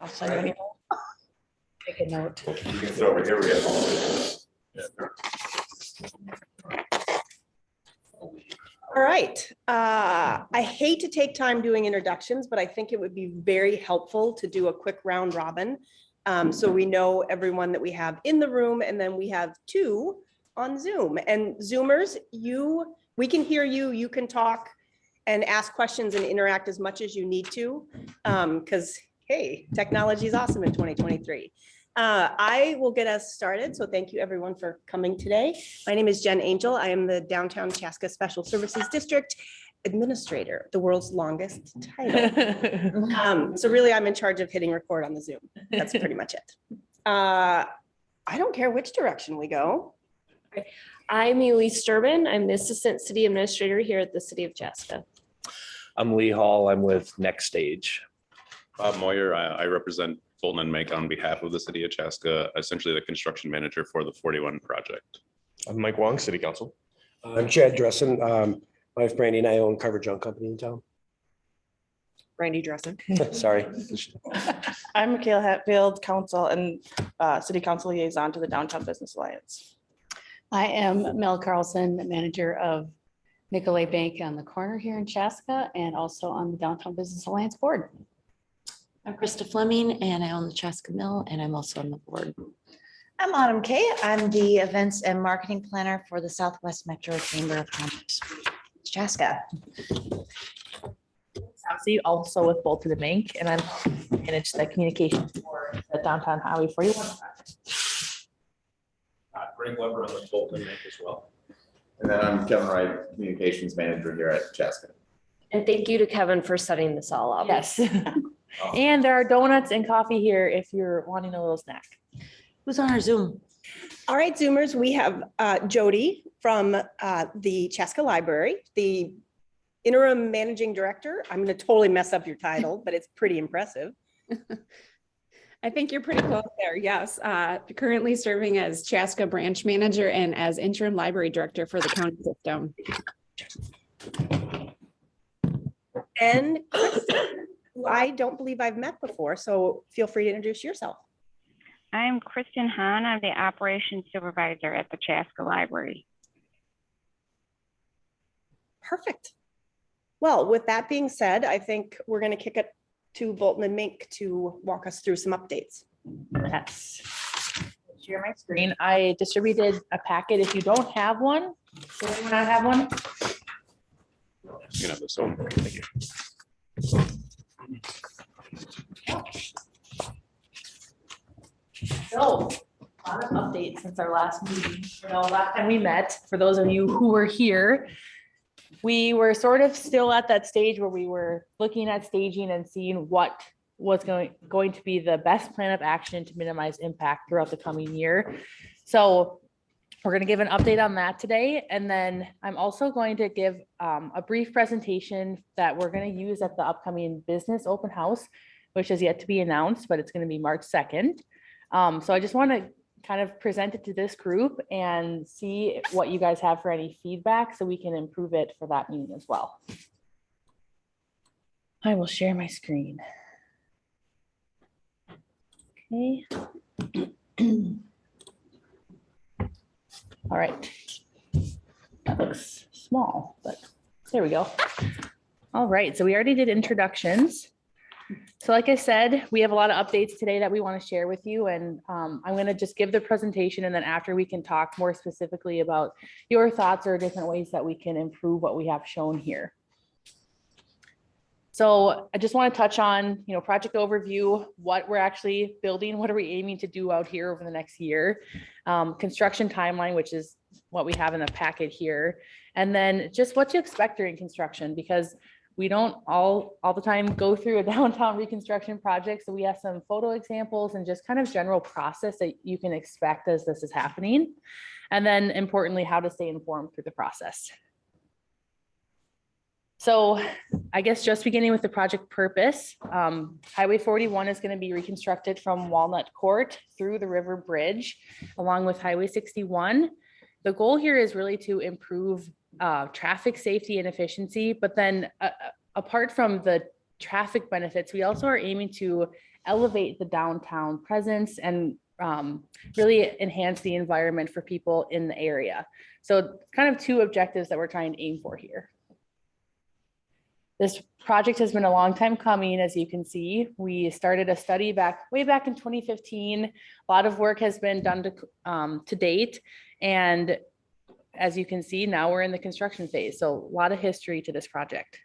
I'll send you an email. Make a note. You can sit over here. We have All right. I hate to take time doing introductions, but I think it would be very helpful to do a quick round robin. So we know everyone that we have in the room, and then we have two on Zoom. And Zoomers, we can hear you, you can talk and ask questions and interact as much as you need to, because hey, technology is awesome in 2023. I will get us started. So thank you everyone for coming today. My name is Jen Angel. I am the Downtown Chaska Special Services District Administrator, the world's longest title. So really I'm in charge of hitting record on the Zoom. That's pretty much it. I don't care which direction we go. I'm Elise Durbin. I'm the Assistant City Administrator here at the City of Chaska. I'm Lee Hall. I'm with Next Stage. Bob Moyer. I represent Fulton and Make on behalf of the City of Chaska, essentially the construction manager for the 41 project. I'm Mike Wong, City Council. I'm Chad Dressen. My wife Brandy and I own Carver Junk Company in town. Randy Dressen. Sorry. I'm Michaela Hatfield, Council and City Council Liaison to the Downtown Business Alliance. I am Mel Carlson, manager of Nicolay Bank on the corner here in Chaska and also on the Downtown Business Alliance board. I'm Krista Fleming and I own the Chaska Mill and I'm also on the board. I'm Autumn Kay. I'm the events and marketing planner for the Southwest Metro Chamber of Commerce, Chaska. Sassy, also with Bolton and Bank, and I'm manage the communications for the Downtown Highway 41 project. Greg Weber on the Bolton Bank as well. And then I'm Kevin Wright, communications manager here at Chaska. And thank you to Kevin for setting this all up. Yes. And there are donuts and coffee here if you're wanting a little snack. Who's on our Zoom? All right, Zoomers, we have Jody from the Chaska Library, the interim managing director. I'm going to totally mess up your title, but it's pretty impressive. I think you're pretty close there. Yes. Currently serving as Chaska branch manager and as interim library director for the county system. And Kristen, who I don't believe I've met before, so feel free to introduce yourself. I'm Kristen Hahn. I'm the operations supervisor at the Chaska Library. Perfect. Well, with that being said, I think we're going to kick it to Bolton and Mink to walk us through some updates. Yes. Share my screen. I distributed a packet. If you don't have one, does anyone not have one? You can have this one. Thank you. So, a lot of updates since our last meeting. Last time we met, for those of you who were here, we were sort of still at that stage where we were looking at staging and seeing what was going to be the best plan of action to minimize impact throughout the coming year. So we're going to give an update on that today. And then I'm also going to give a brief presentation that we're going to use at the upcoming business open house, which is yet to be announced, but it's going to be March 2nd. So I just want to kind of present it to this group and see what you guys have for any feedback so we can improve it for that meeting as well. I will share my screen. Okay. All right. That looks small, but there we go. All right, so we already did introductions. So like I said, we have a lot of updates today that we want to share with you, and I'm going to just give the presentation, and then after we can talk more specifically about your thoughts or different ways that we can improve what we have shown here. So I just want to touch on, project overview, what we're actually building, what are we aiming to do out here over the next year, construction timeline, which is what we have in the packet here, and then just what to expect during construction, because we don't all the time go through a downtown reconstruction project. So we have some photo examples and just kind of general process that you can expect as this is happening. And then importantly, how to stay informed through the process. So I guess just beginning with the project purpose, Highway 41 is going to be reconstructed from Walnut Court through the River Bridge, along with Highway 61. The goal here is really to improve traffic safety and efficiency, but then apart from the traffic benefits, we also are aiming to elevate the downtown presence and really enhance the environment for people in the area. So kind of two objectives that we're trying to aim for here. This project has been a long time coming, as you can see. We started a study way back in 2015. A lot of work has been done to date. And as you can see, now we're in the construction phase. So a lot of history to this project.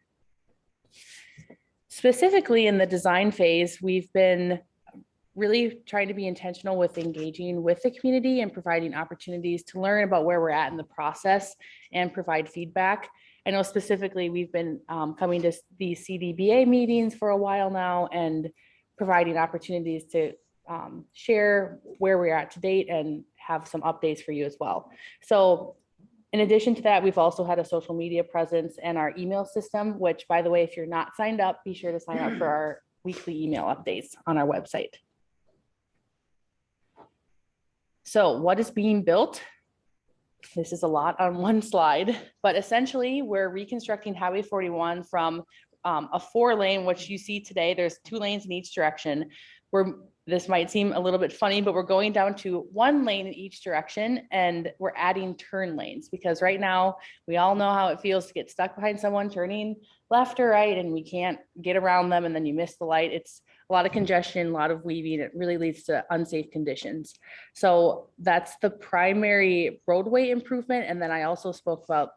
Specifically in the design phase, we've been really trying to be intentional with engaging with the community and providing opportunities to learn about where we're at in the process and provide feedback. I know specifically we've been coming to these CDBA meetings for a while now and providing opportunities to share where we're at to date and have some updates for you as well. So in addition to that, we've also had a social media presence and our email system, which, by the way, if you're not signed up, be sure to sign up for our weekly email updates on our website. So what is being built? This is a lot on one slide, but essentially we're reconstructing Highway 41 from a 4-lane, which you see today. There's 2 lanes in each direction. This might seem a little bit funny, but we're going down to 1 lane in each direction, and we're adding turn lanes because right now we all know how it feels to get stuck behind someone turning left or right, and we can't get around them, and then you miss the light. It's a lot of congestion, a lot of weaving. It really leads to unsafe conditions. So that's the primary roadway improvement. And then I also spoke about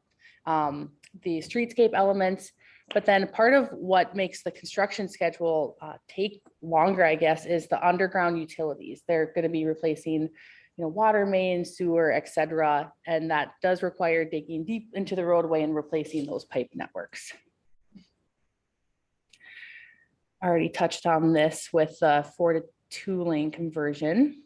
the streetscape elements. But then part of what makes the construction schedule take longer, I guess, is the underground utilities. They're going to be replacing, water mains, sewer, et cetera. And that does require digging deep into the roadway and replacing those pipe networks. I already touched on this with the 4 to 2 lane conversion.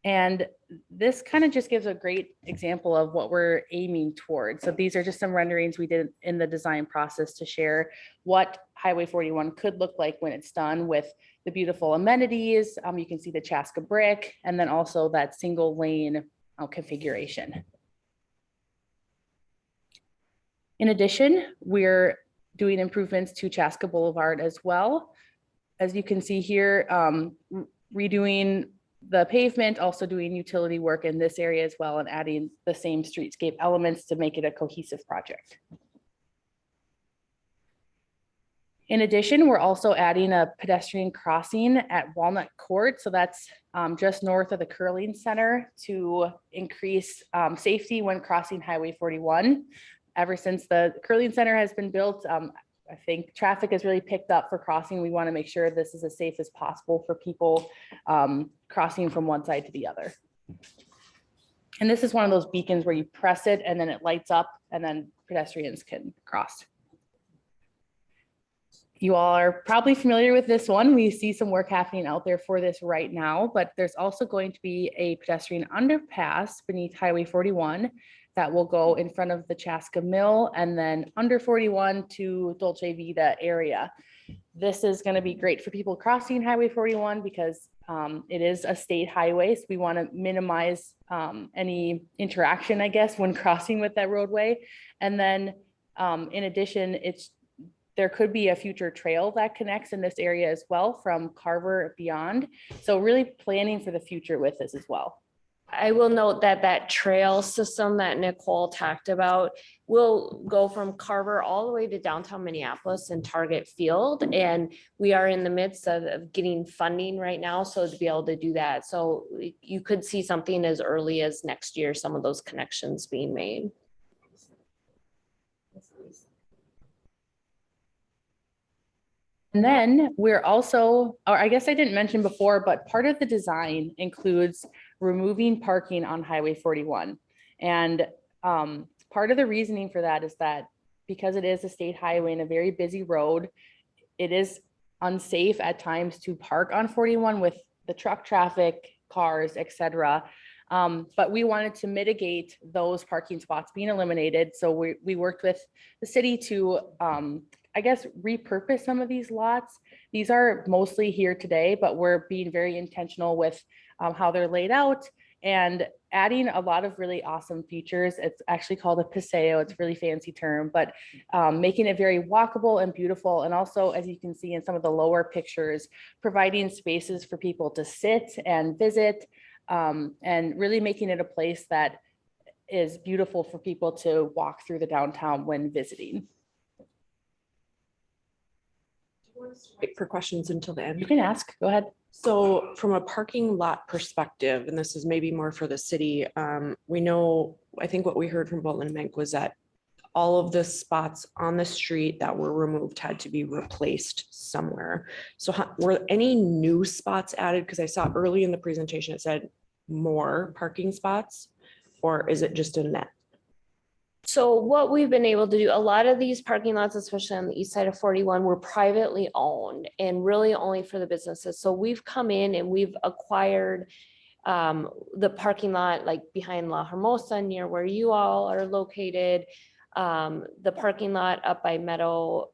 And this kind of just gives a great example of what we're aiming towards. So these are just some renderings we did in the design process to share what Highway 41 could look like when it's done with the beautiful amenities. You can see the Chaska brick and then also that single lane configuration. In addition, we're doing improvements to Chaska Boulevard as well. As you can see here, redoing the pavement, also doing utility work in this area as well, and adding the same streetscape elements to make it a cohesive project. In addition, we're also adding a pedestrian crossing at Walnut Court. So that's just north of the Curling Center to increase safety when crossing Highway 41. Ever since the Curling Center has been built, I think traffic has really picked up for crossing. We want to make sure this is as safe as possible for people crossing from one side to the other. And this is one of those beacons where you press it and then it lights up and then pedestrians can cross. You all are probably familiar with this one. We see some work happening out there for this right now, but there's also going to be a pedestrian underpass beneath Highway 41 that will go in front of the Chaska Mill and then under 41 to Dolce Vita area. This is going to be great for people crossing Highway 41 because it is a state highway. So we want to minimize any interaction, I guess, when crossing with that roadway. And then in addition, there could be a future trail that connects in this area as well from Carver beyond. So really planning for the future with this as well. I will note that that trail system that Nicole talked about will go from Carver all the way to downtown Minneapolis and Target Field. And we are in the midst of getting funding right now. So to be able to do that. So you could see something as early as next year, some of those connections being made. And then we're also, or I guess I didn't mention before, but part of the design includes removing parking on Highway 41. And part of the reasoning for that is that because it is a state highway and a very busy road, it is unsafe at times to park on 41 with the truck traffic, cars, etc. But we wanted to mitigate those parking spots being eliminated. So we worked with the city to, I guess, repurpose some of these lots. These are mostly here today, but we're being very intentional with how they're laid out and adding a lot of really awesome features. It's actually called a paseo. It's a really fancy term, but making it very walkable and beautiful. And also, as you can see in some of the lower pictures, providing spaces for people to sit and visit, and really making it a place that is beautiful for people to walk through the downtown when visiting. Wait for questions until the end. You can ask, go ahead. So from a parking lot perspective, and this is maybe more for the city, we know, I think what we heard from Bolton and Mink was that all of the spots on the street that were removed had to be replaced somewhere. So were any new spots added? Because I saw early in the presentation, it said more parking spots, or is it just a net? So what we've been able to do, a lot of these parking lots, especially on the east side of 41, were privately owned and really only for the businesses. So we've come in and we've acquired the parking lot like behind La Hermosa near where you all are located. The parking lot up by Meadow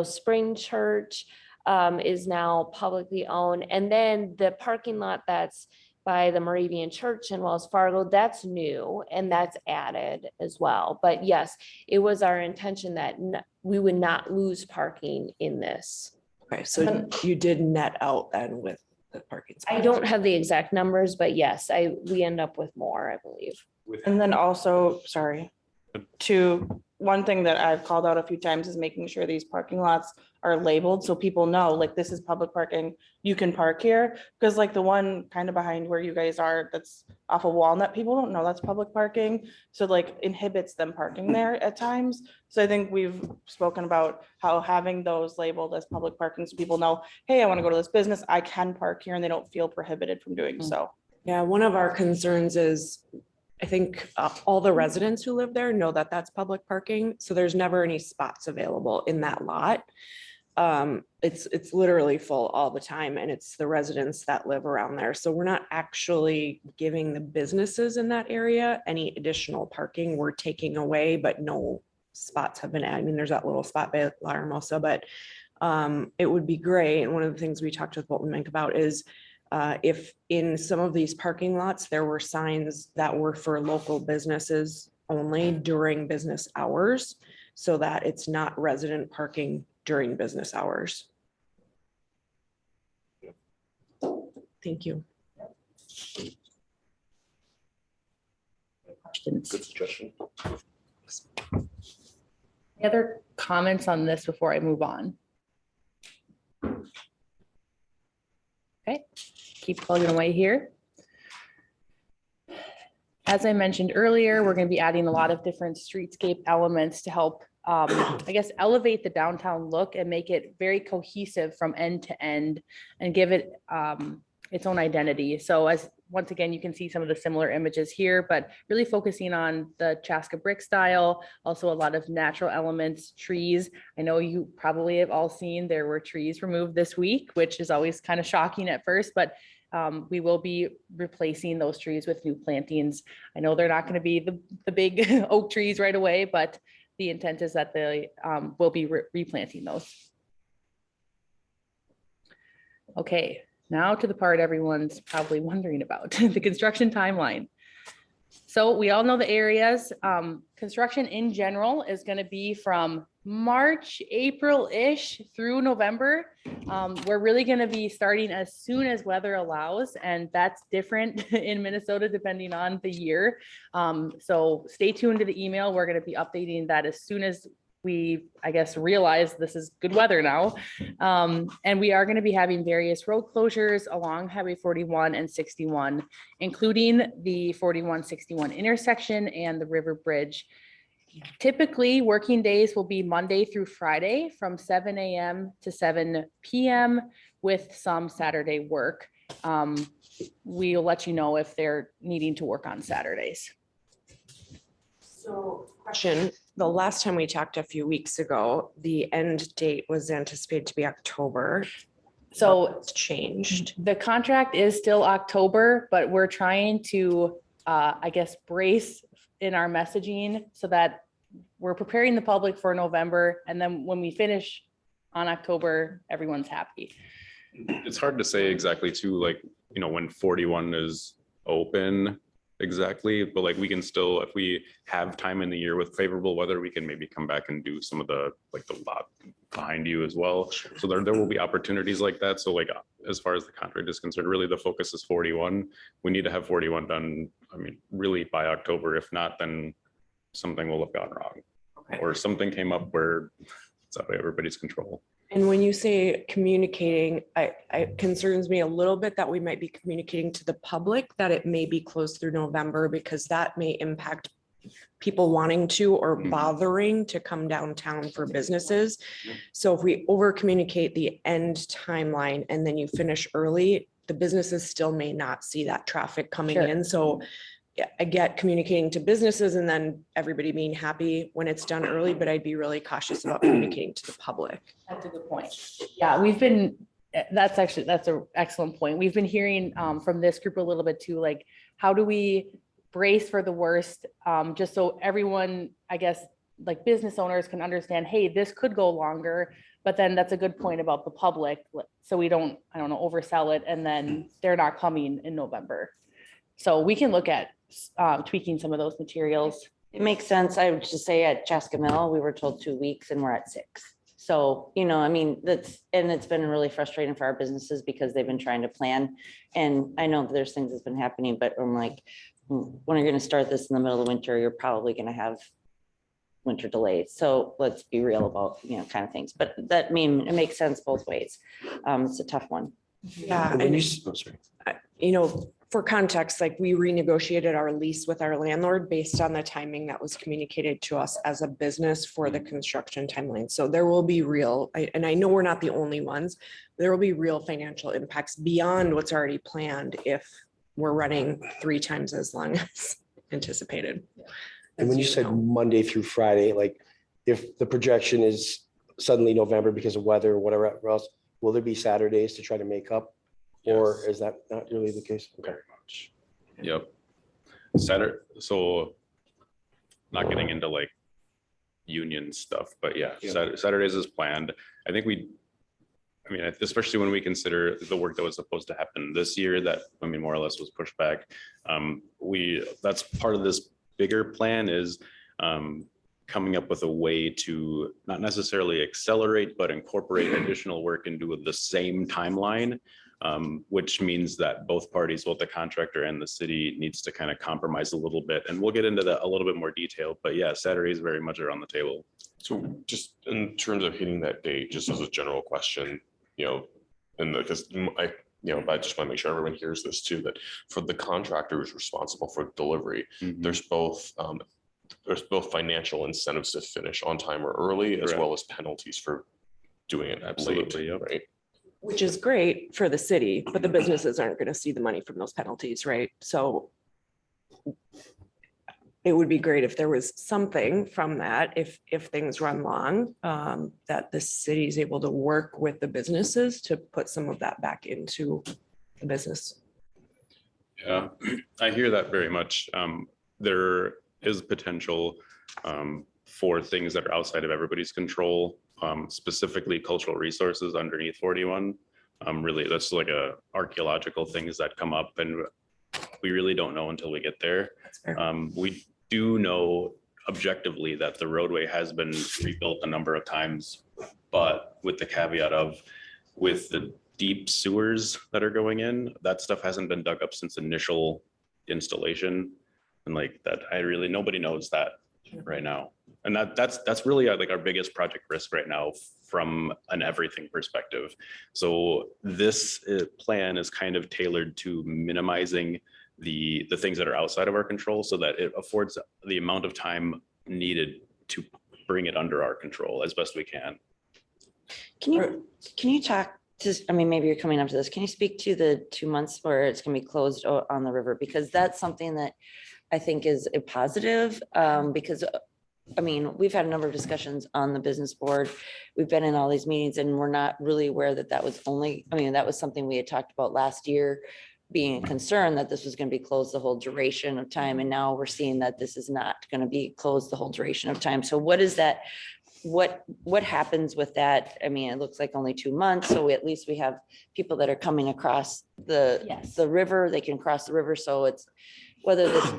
Spring Church is now publicly owned. And then the parking lot that's by the Moravian Church in Wells Fargo, that's new and that's added as well. But yes, it was our intention that we would not lose parking in this. Okay, so you did net out then with the parking spots. I don't have the exact numbers, but yes, we end up with more, I believe. And then also, sorry, one thing that I've called out a few times is making sure these parking lots are labeled so people know, like, this is public parking, you can park here. Because like the one kind of behind where you guys are, that's off of Walnut, people don't know that's public parking. So like inhibits them parking there at times. So I think we've spoken about how having those labeled as public parking so people know, hey, I want to go to this business, I can park here, and they don't feel prohibited from doing so. Yeah, one of our concerns is, I think all the residents who live there know that that's public parking, so there's never any spots available in that lot. It's literally full all the time, and it's the residents that live around there. So we're not actually giving the businesses in that area any additional parking. We're taking away, but no spots have been added. I mean, there's that little spot by La Hermosa, but it would be great. And one of the things we talked with Bolton Mink about is if in some of these parking lots, there were signs that were for local businesses only during business hours, so that it's not resident parking during business hours. Thank you. Questions? Good suggestion. Any other comments on this before I move on? Okay, keep plugging away here. As I mentioned earlier, we're going to be adding a lot of different streetscape elements to help, I guess, elevate the downtown look and make it very cohesive from end to end and give it its own identity. So once again, you can see some of the similar images here, but really focusing on the Chaska brick style, also a lot of natural elements, trees. I know you probably have all seen there were trees removed this week, which is always kind of shocking at first, but we will be replacing those trees with new plantings. I know they're not going to be the big oak trees right away, but the intent is that they will be replanting those. Okay. Now to the part everyone's probably wondering about, the construction timeline. So we all know the areas. Construction in general is going to be from March, April-ish through November. We're really going to be starting as soon as weather allows, and that's different in Minnesota depending on the year. So stay tuned to the email. We're going to be updating that as soon as we, I guess, realize this is good weather now. And we are going to be having various road closures along Highway 41 and 61, including the 41-61 intersection and the River Bridge. Typically, working days will be Monday through Friday from 7 a.m. to 7 p.m. with some Saturday work. We'll let you know if they're needing to work on Saturdays. So, question, the last time we talked a few weeks ago, the end date was anticipated to be October. So it's changed. The contract is still October, but we're trying to, I guess, brace in our messaging so that we're preparing the public for November. And then when we finish on October, everyone's happy. It's hard to say exactly too, like, you know, when 41 is open exactly, but like we can still, if we have time in the year with favorable weather, we can maybe come back and do some of the, like the lot behind you as well. So there will be opportunities like that. So like, as far as the contract is concerned, really the focus is 41. We need to have 41 done, I mean, really by October. If not, then something will have gone wrong. Or something came up where it's out of everybody's control. And when you say communicating, it concerns me a little bit that we might be communicating to the public that it may be closed through November, because that may impact people wanting to or bothering to come downtown for businesses. So if we over communicate the end timeline and then you finish early, the businesses still may not see that traffic coming Sure. in. So yeah, I get communicating to businesses and then everybody being happy when it's done early, but I'd be really cautious about communicating to the public. That's a good point. Yeah, that's an excellent point. We've been hearing from this group a little bit too, like, how do we brace for the worst? Just so everyone, I guess, like business owners can understand, hey, this could go longer, but then that's a good point about the public. So we don't, I don't know, oversell it and then they're not coming in November. So we can look at tweaking some of those materials. It makes sense. I would just say at Chaska Mill, we were told 2 weeks and we're at 6. So, you know, I mean, it's been really frustrating for our businesses because they've been trying to plan. And I know that there's things that's been happening, but I'm like, when you're going to start this in the middle of winter, you're probably going to have winter delays. So let's be real about, you know, kind of things, but it makes sense both ways. It's a tough one. Yeah. And when And, you, oh, sorry. you know, for context, like we renegotiated our lease with our landlord based on the timing that was communicated to us as a business for the construction timeline. So there will be real, and I know we're not the only ones, there will be real financial impacts beyond what's already planned if we're running 3 times as long as anticipated. And when you said Monday through Friday, like if the projection is suddenly November because of weather or whatever else, will there be Saturdays to try to make up? Or is that not really the case? Okay. Very much. Yep. Saturday, so not getting into like union stuff, but yeah, Saturdays is planned. I think I mean, especially when we consider the work that was supposed to happen this year that, I mean, more or less was pushed back. That's part of this bigger plan is coming up with a way to not necessarily accelerate, but incorporate additional work into the same timeline. Which means that both parties, both the contractor and the city, needs to kind of compromise a little bit. And we'll get into that a little bit more detail, but yeah, Saturdays very much are on the table. So just in terms of hitting that date, just as a general question, you know, and because I just want to make sure everyone hears this too, that for the contractor who's responsible for delivery, there's both financial incentives to finish on time or early, as well as penalties for doing it Absolutely, late, right? Which is great for the city, but the businesses aren't going to see the money from those penalties, right? So it would be great if there was something from that, if things run long, that the city is able to work with the businesses to put some of that back into the business. Yeah, I hear that very much. There is potential for things that are outside of everybody's control, specifically cultural resources underneath 41. Really, that's like archaeological things that come up and we really don't know until we get there. We do know objectively that the roadway has been rebuilt a number of times, but with the caveat of with the deep sewers that are going in, that stuff hasn't been dug up since initial installation. And like that, nobody knows that right now. And that's really like our biggest project risk right now from an everything perspective. So this plan is kind of tailored to minimizing the things that are outside of our control so that it affords the amount of time needed to bring it under our control as best we can. Can you talk to, I mean, maybe you're coming up to this. Can you speak to the 2 months where it's going to be closed on the river? Because that's something that I think is a positive, because I mean, we've had a number of discussions on the business board. We've been in all these meetings and we're not really aware that was that was something we had talked about last year, being a concern that this was going to be closed the whole duration of time. And now we're seeing that this is not going to be closed the whole duration of time. So what is that what happens with that? I mean, it looks like only 2 months, so at least we have people that are coming across Yes. the river, they can cross the river, so it's whether this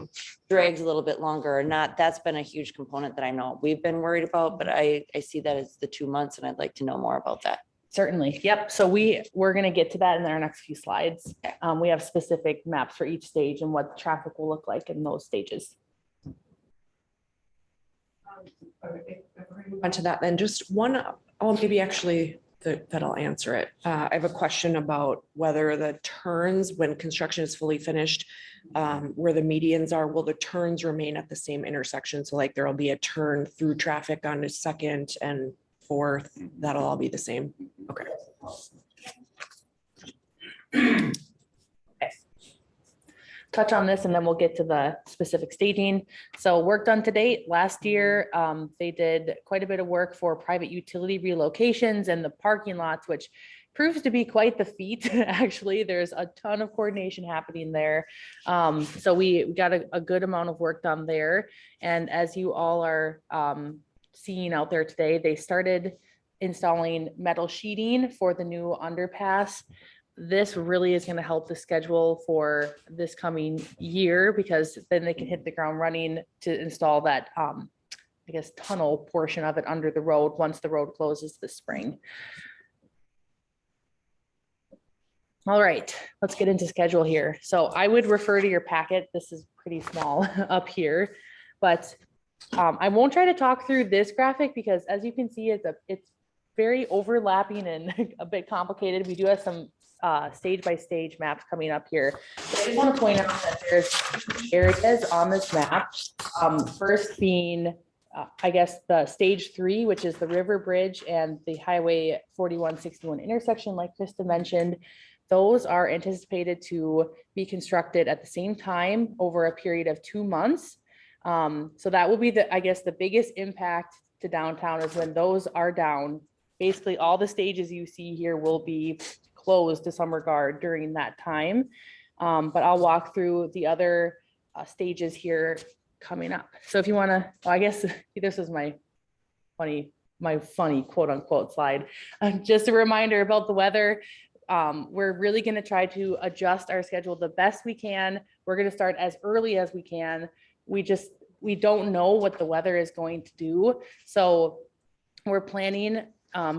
drags a little bit longer or not, that's been a huge component that I know we've been worried about, but I see that as the 2 months and I'd like to know more about that. Certainly. Yep. So we're going to get to that in our next few slides. We have specific maps for each stage and what traffic will look like in those stages. Onto that, then just one, oh, maybe actually that'll answer it. I have a question about whether the turns, when construction is fully finished, where the medians are, will the turns remain at the same intersection? So like there'll be a turn through traffic on the 2nd and 4th, that'll all be the same. Okay. Touch on this and then we'll get to the specific staging. So work done to date. Last year, they did quite a bit of work for private utility relocations and the parking lots, which proves to be quite the feat. Actually, there's a ton of coordination happening there. So we got a good amount of work done there. And as you all are seeing out there today, they started installing metal sheeting for the new underpass. This really is going to help the schedule for this coming year because then they can hit the ground running to install that, I guess, tunnel portion of it under the road once the road closes this spring. All right, let's get into schedule here. So I would refer to your packet. This is pretty small up here, but I won't try to talk through this graphic because as you can see, it's very overlapping and a bit complicated. We do have some stage by stage maps coming up here. But I just want to point out that there's areas on this map. First being, I guess, the stage 3, which is the river bridge and the highway 4161 intersection, like Krista mentioned. Those are anticipated to be constructed at the same time over a period of 2 months. So that will be I guess the biggest impact to downtown is when those are down. Basically, all the stages you see here will be closed to some regard during that time. But I'll walk through the other stages here coming up. So if you want to, well, I guess this is my funny quote unquote slide. Just a reminder about the weather. We're really going to try to adjust our schedule the best we can. We're going to start as early as we can. We don't know what the weather is going to do. So we're planning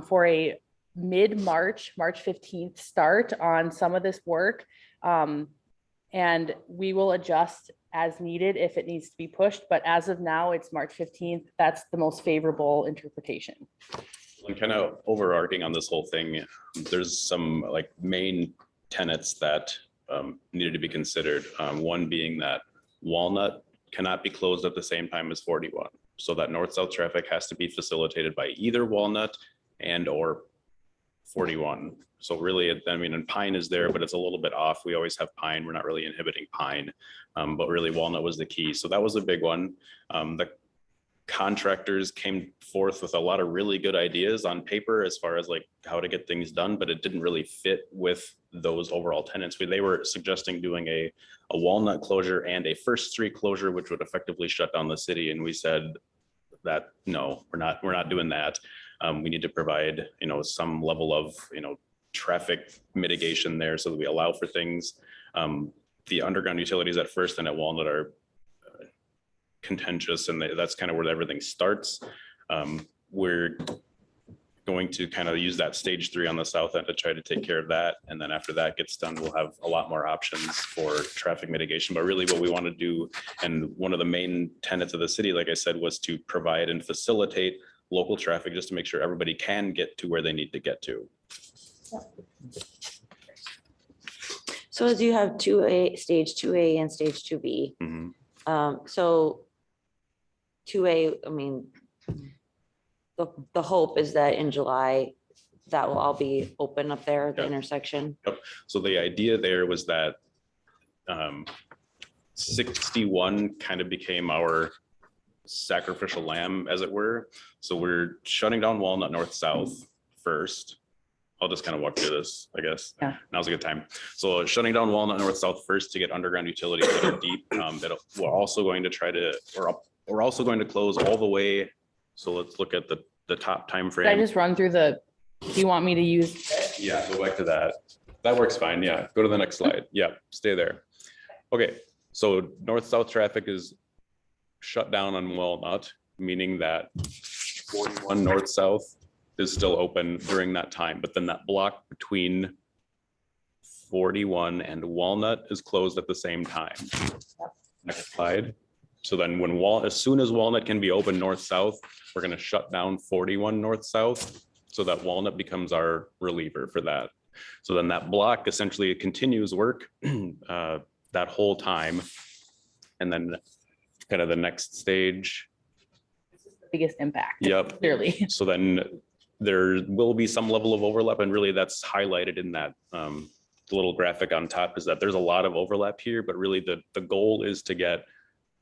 for a mid-March, March 15th start on some of this work. And we will adjust as needed if it needs to be pushed. But as of now, it's March 15th. That's the most favorable interpretation. And kind of overarching on this whole thing, there's some like main tenets that needed to be considered. One being that Walnut cannot be closed at the same time as 41. So that north-south traffic has to be facilitated by either Walnut and or 41. So really, I mean, and Pine is there, but it's a little bit off. We always have Pine. We're not really inhibiting Pine, but really Walnut was the key. So that was a big one. The contractors came forth with a lot of really good ideas on paper as far as like how to get things done, but it didn't really fit with those overall tenants. They were suggesting doing a Walnut closure and a First Street closure, which would effectively shut down the city. And we said that, no, we're not doing that. We need to provide, some level of, traffic mitigation there so that we allow for things. The underground utilities at First and at Walnut are contentious, and that's kind of where everything starts. We're going to kind of use that stage 3 on the south end to try to take care of that. And then after that gets done, we'll have a lot more options for traffic mitigation. But really what we want to do, and one of the main tenets of the city, like I said, was to provide and facilitate local traffic just to make sure everybody can get to where they need to get to. So as you have stage 2A and stage 2B, so 2A, I mean, the hope is that in July, that will all be open up there, the intersection. Yep. So the idea there was that 61 kind of became our sacrificial lamb, as it were. So we're shutting down Walnut north-south first. I'll just kind of walk through this, I guess. Yeah. Now's a good time. So shutting down Walnut north-south first to get underground utilities that are deep. We're also going to close all the way. So let's look at the the top time Did I frame. just run through do you want me to use? Yeah, go back to that. That works fine. Yeah, go to the next slide. Yeah, stay there. Okay, so north-south traffic is shut down on Walnut, meaning that 41 north-south is still open during that time, but then that block between 41 and Walnut is closed at the same time. Next slide. So then as soon as Walnut can be open north-south, we're gonna shut down 41 north-south so that Walnut becomes our reliever for that. So then that block essentially continues work that whole time. And then kind of the next stage. Biggest impact. Yep. Clearly. So then there will be some level of overlap, and really that's highlighted in that little graphic on top, is that there's a lot of overlap here, but really the goal is to get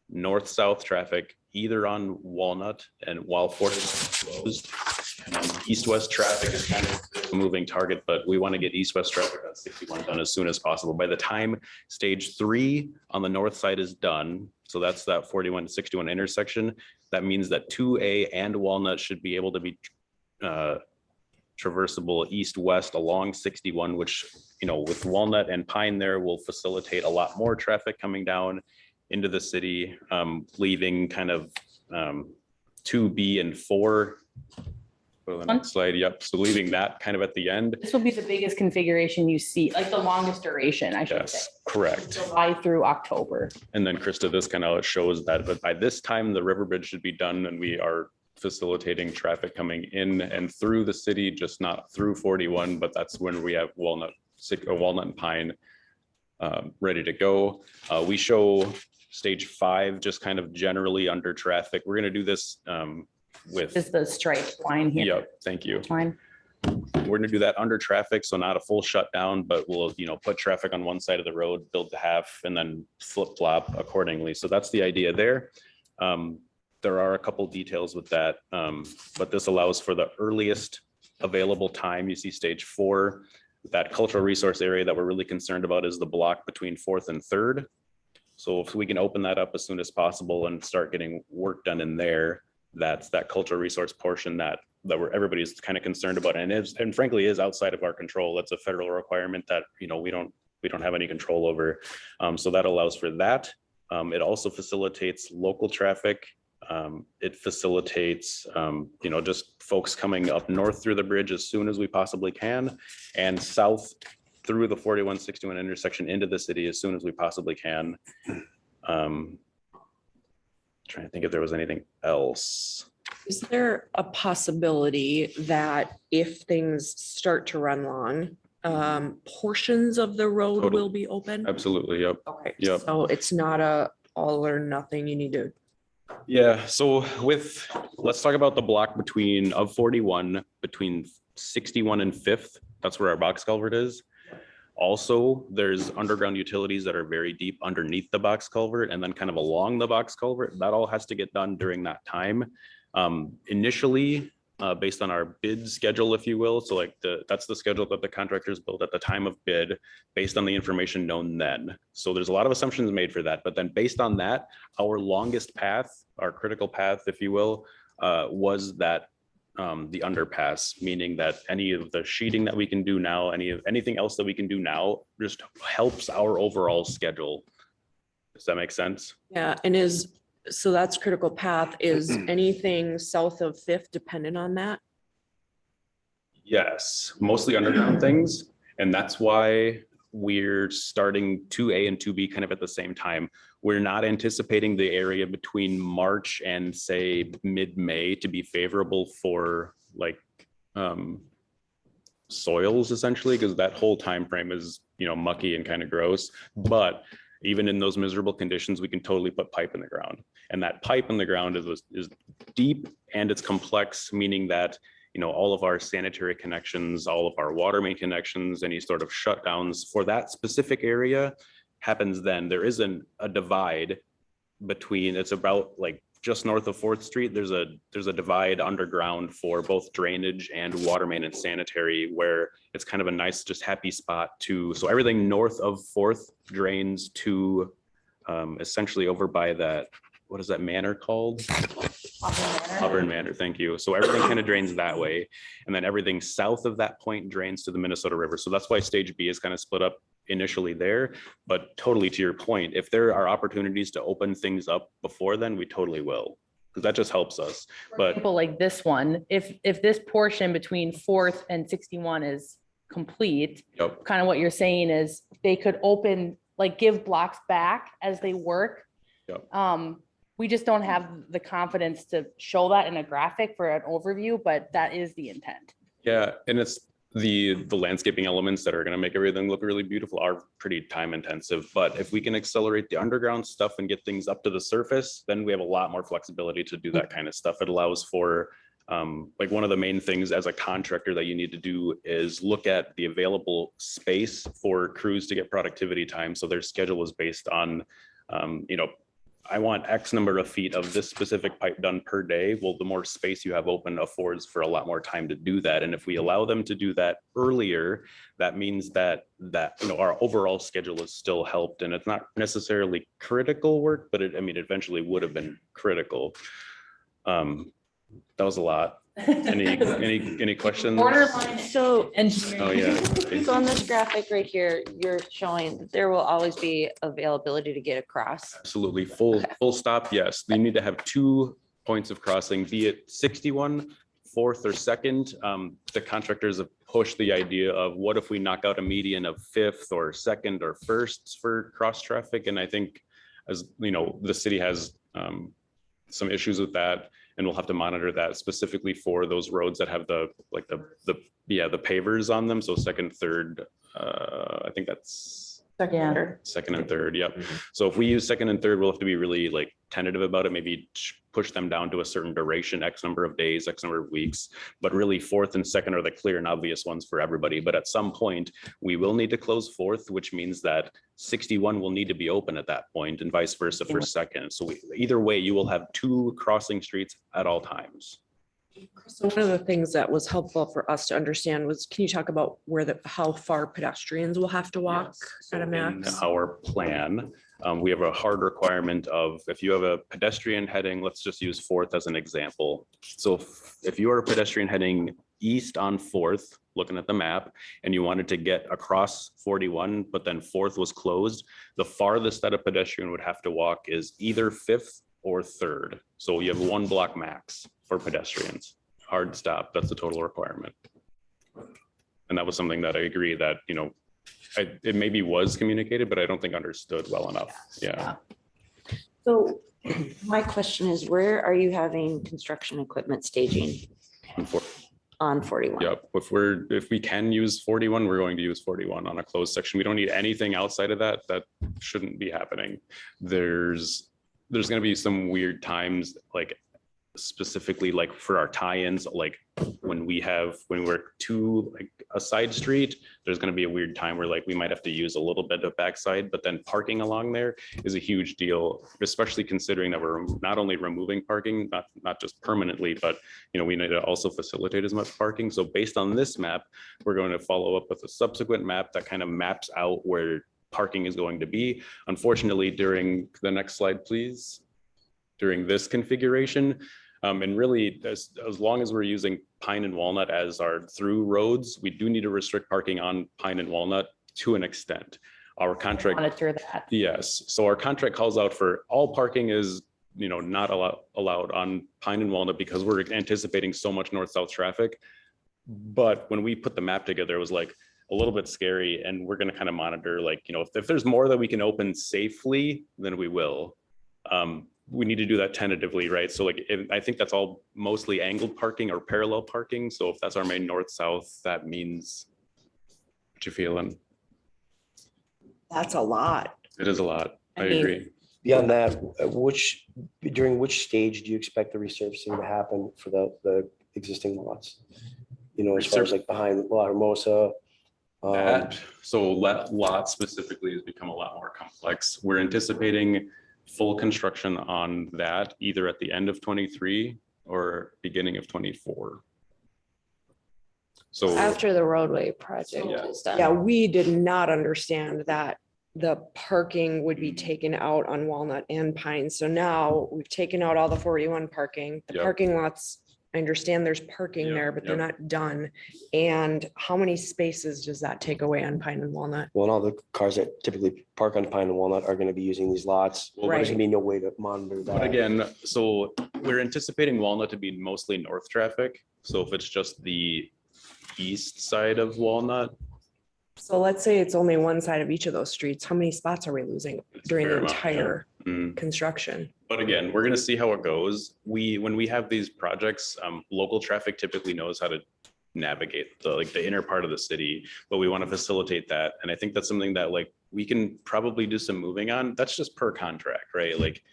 north-south traffic either on Walnut and while 40 is closed. East-west traffic is kind of a moving target, but we want to get east-west traffic on 61 done as soon as possible. By the time stage 3 on the north side is done, so that's that 41 to 61 intersection, that means that 2A and Walnut should be able to be traversable east-west along 61, which, with Walnut and Pine there will facilitate a lot more traffic coming down into the city, leaving kind of 2B and 4. Go to the next slide. Yep. So leaving that kind of at the end. This will be the biggest configuration you see, like the longest duration, I should say. Yes, correct. July through October. And then Krista, this kind of shows that, but by this time the river bridge should be done and we are facilitating traffic coming in and through the city, just not through 41, but that's when we have Walnut and Pine ready to go. We show stage 5 just kind of generally under traffic. We're going to do this with Is the striped line here. Yep, thank you. Line. We're gonna do that under traffic, so not a full shutdown, but we'll, put traffic on one side of the road, build the half, and then flip flop accordingly. So that's the idea there. There are a couple details with that, but this allows for the earliest available time. You see stage 4, that cultural resource area that we're really concerned about is the block between 4th and 3rd. So if we can open that up as soon as possible and start getting work done in there, that's that cultural resource portion that everybody's kind of concerned about, and frankly is outside of our control. It's a federal requirement that we don't have any control over. So that allows for that. It also facilitates local traffic. It facilitates just folks coming up north through the bridge as soon as we possibly can, and south through the 4161 intersection into the city as soon as we possibly can. Trying to think if there was anything else. Is there a possibility that if things start to run long, portions of the road Totally. will be open? Absolutely, yep. Okay, Yep. so it's not a all or nothing, you need to. Yeah, so let's talk about the block of 41 between 61 and 5th. That's where our box culvert is. Also, there's underground utilities that are very deep underneath the box culvert and then kind of along the box culvert. That all has to get done during that time. Initially, based on our bid schedule, if you will. So that's the schedule that the contractors built at the time of bid based on the information known then. So there's a lot of assumptions made for that. But then based on that, our longest path, our critical path, if you will, was that the underpass, meaning that any of the sheeting that we can do now, anything else that we can do now just helps our overall schedule. Does that make sense? Yeah, and so that's critical path. Is anything south of 5th dependent on that? Yes, mostly underground things. And that's why we're starting 2A and 2B kind of at the same time. We're not anticipating the area between March and say mid-May to be favorable for soils essentially, because that whole time frame is mucky and kind of gross. But even in those miserable conditions, we can totally put pipe in the ground. And that pipe in the ground is deep and it's complex, meaning that all of our sanitary connections, all of our water main connections, any sort of shutdowns for that specific area happens then. There isn't a divide between, it's about just north of 4th Street, there's a divide underground for both drainage and water main and sanitary, where it's kind of a nice, just happy spot so everything north of 4th drains to essentially over by that what is that manor called? Auburn Manor, thank you. So everything kind of drains that way. And then everything south of that point drains to the Minnesota River. So that's why stage B is kind of split up initially there. But totally to your point, if there are opportunities to open things up before then, we totally will. Because that just helps us. But People like this one, if this portion between 4th and 61 is complete, yep, kind of what you're saying is they could open, like give blocks back as they work. Yep. We just don't have the confidence to show that in a graphic for an overview, but that is the intent. yeah, and it's the landscaping elements that are going to make everything look really beautiful are pretty time intensive. But if we can accelerate the underground stuff and get things up to the surface, then we have a lot more flexibility to do that kind of stuff. It allows for like one of the main things as a contractor that you need to do is look at the available space for crews to get productivity time. So their schedule is based on, you know, I want X number of feet of this specific pipe done per day. Well, the more space you have open affords for a lot more time to do that. And if we allow them to do that earlier, that means that you know, our overall schedule is still helped. And it's not necessarily critical work, but I mean, eventually would have been critical. That was a lot. Any questions? Borderline. So, Oh, yeah. so on this graphic right here, you're showing that there will always be availability to get across. Absolutely. Full stop. Yes. You need to have 2 points of crossing, be it 61, 4th or 2nd. The contractors have pushed the idea of what if we knock out a median of 5th or 2nd or 1st for cross traffic. And I think, as you know, the city has some issues with that. And we'll have to monitor that specifically for those roads that have the pavers on them. So 2nd, 3rd, I think that's second and third. Yep. So if we use 2nd and 3rd, we'll have to be really like tentative about it. Maybe push them down to a certain duration, X number of days, X number of weeks. But really 4th and 2nd are the clear and obvious ones for everybody. But at some point, we will need to close 4th, which means that 61 will need to be open at that point, and vice versa for 2nd. So either way, you will have 2 crossing streets at all times. So one of the things that was helpful for us to understand was, can you talk about how far pedestrians will have to walk at a max? In our plan, we have a hard requirement of, if you have a pedestrian heading, let's just use 4th as an example. So if you are a pedestrian heading east on 4th, looking at the map, and you wanted to get across 41, but then 4th was closed, the farthest that a pedestrian would have to walk is either 5th or 3rd. So you have 1 block max for pedestrians. Hard stop, that's the total requirement. And that was something that I agree that, you know, it maybe was communicated, but I don't think understood well enough. Yeah. So my question is, where are you having construction equipment staging? On 41. Yep. If we can use 41, we're going to use 41 on a closed section. We don't need anything outside of that. That shouldn't be happening. There's going to be some weird times, like specifically like for our tie-ins, like when we're to like a side street, there's going to be a weird time where like we might have to use a little bit of backside, but then parking along there is a huge deal, especially considering that we're not only removing parking, not just permanently, but you know, we need to also facilitate as much parking. So based on this map, we're going to follow up with a subsequent map that kind of maps out where parking is going to be. Unfortunately, during the next slide, please, during this configuration, and really, as long as we're using Pine and Walnut as our through roads, we do need to restrict parking on Pine and Walnut to an extent. Our contract Monitor that. Yes. So our contract calls out for all parking is, you know, not allowed on Pine and Walnut because we're anticipating so much north-south traffic. But when we put the map together, it was like a little bit scary, and we're going to kind of monitor, like, you know, if there's more that we can open safely, then we will. We need to do that tentatively, right? So like, I think that's all mostly angled parking or parallel parking. So if that's our main north-south, that means, what you feeling? That's a lot. It is a lot. I mean, agree. Beyond that, during which stage do you expect the resurfacing to happen for the existing lots? You know, as far as like behind La Hermosa. So lot specifically has become a lot more complex. We're anticipating full construction on that either at the end of 23 or beginning of 24. So After the roadway project is done. Yeah, we did not understand that the parking would be taken out on Walnut and Pine. So now we've taken out all the 41 parking, the Yep. parking lots. I understand there's parking Yep, there, but they're yep. not done. And how many spaces does that take away on Pine and Walnut? Well, and all the cars that typically park on Pine and Walnut are gonna be using these lots. Well, There's Right. gonna be no way to monitor But that. again, so we're anticipating Walnut to be mostly north traffic. So if it's just the east side of Walnut, So let's say it's only one side of each of those streets. How many spots are we losing during the fair amount, yeah. entire mm, construction? but again, we're gonna see how it goes. When we have these projects, local traffic typically knows how to navigate the inner part of the city, but we want to facilitate that. And I think that's something that like we can probably do some moving on. That's just per contract, right? Like,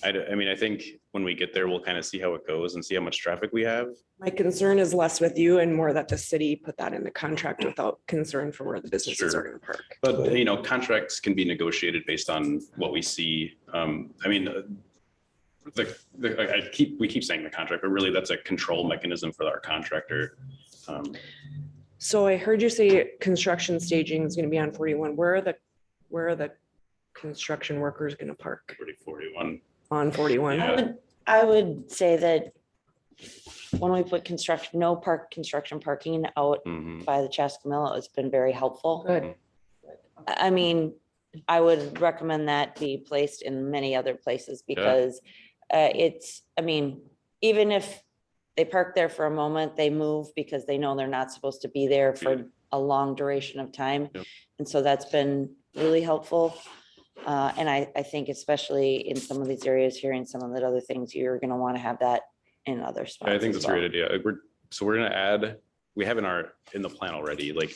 I mean, I think when we get there, we'll kind of see how it goes and see how much traffic we have. My concern is less with you and more that the city put that in the contract without concern for where the businesses Sure. are gonna park. But, you know, contracts can be negotiated based on what we see. I mean, we keep saying the contract, but really that's a control mechanism for our contractor. So I heard you say construction staging is gonna be on 41. Where are the construction workers gonna park 41. on 41? Yeah. I would say that when we put construction parking out Mhm. by the Chaska Mill, it's been very helpful. Good. I mean, I would recommend that be placed in many other places because I mean, even if they park there for a moment, they move because they know they're not supposed to be there for a long duration of time. Yep. And so that's been really helpful. And I think especially in some of these areas, hearing some of the other things, you're gonna want to have that in other spots. I think as that's a great well. idea. We're gonna add, we have in the plan already, like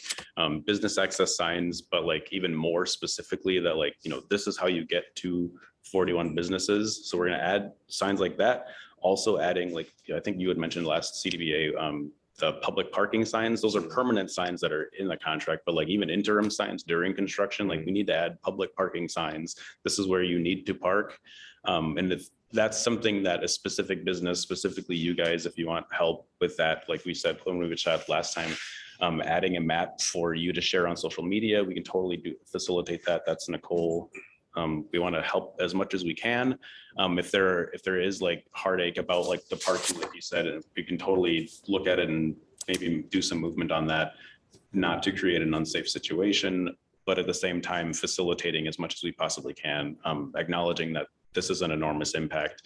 business access signs, but like even more specifically that like, you know, this is how you get to 41 businesses. So we're gonna add signs like that. Also adding like, I think you had mentioned last CDBA, the public parking signs, those are permanent signs that are in the contract, but like even interim signs during construction, like we need to add public parking signs. This is where you need to park. And if that's something that a specific business, specifically you guys, if you want help with that, like we said, when we chat last time, adding a map for you to share on social media, we can totally facilitate that. That's Nicole. We want to help as much as we can. If there is like heartache about like the parking, like you said, we can totally look at it and maybe do some movement on that, not to create an unsafe situation, but at the same time facilitating as much as we possibly can, acknowledging that this is an enormous impact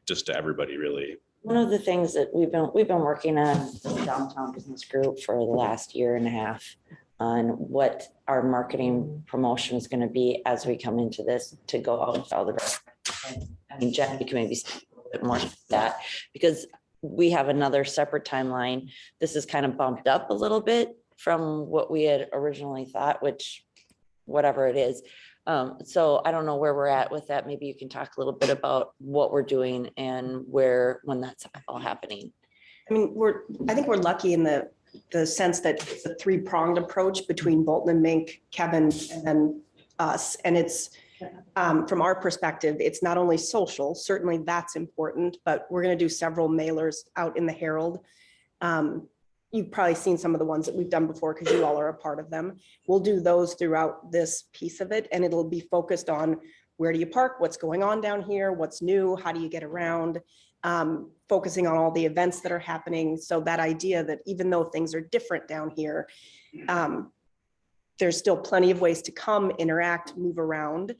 just to everybody, really. One of the things that we've been working on the downtown business group for the last year and a half on what our marketing promotion is going to be as we come into this to go out to all the restaurants. I mean, Jen, you can maybe speak a little bit more to that because we have another separate timeline. This is kind of bumped up a little bit from what we had originally thought, which whatever it is. So I don't know where we're at with that. Maybe you can talk a little bit about what we're doing and when that's all happening. I mean, I think we're lucky in the sense that it's a three-pronged approach between Bolton and Mink, Kevin, and then us. And it's, from our perspective, it's not only social, certainly that's important, but we're going to do several mailers out in the Herald. You've probably seen some of the ones that we've done before because you all are a part of them. We'll do those throughout this piece of it, and it'll be focused on where do you park, what's going on down here, what's new, how do you get around, focusing on all the events that are happening. So that idea that even though things are different down here, there's still plenty of ways to come, interact, move around.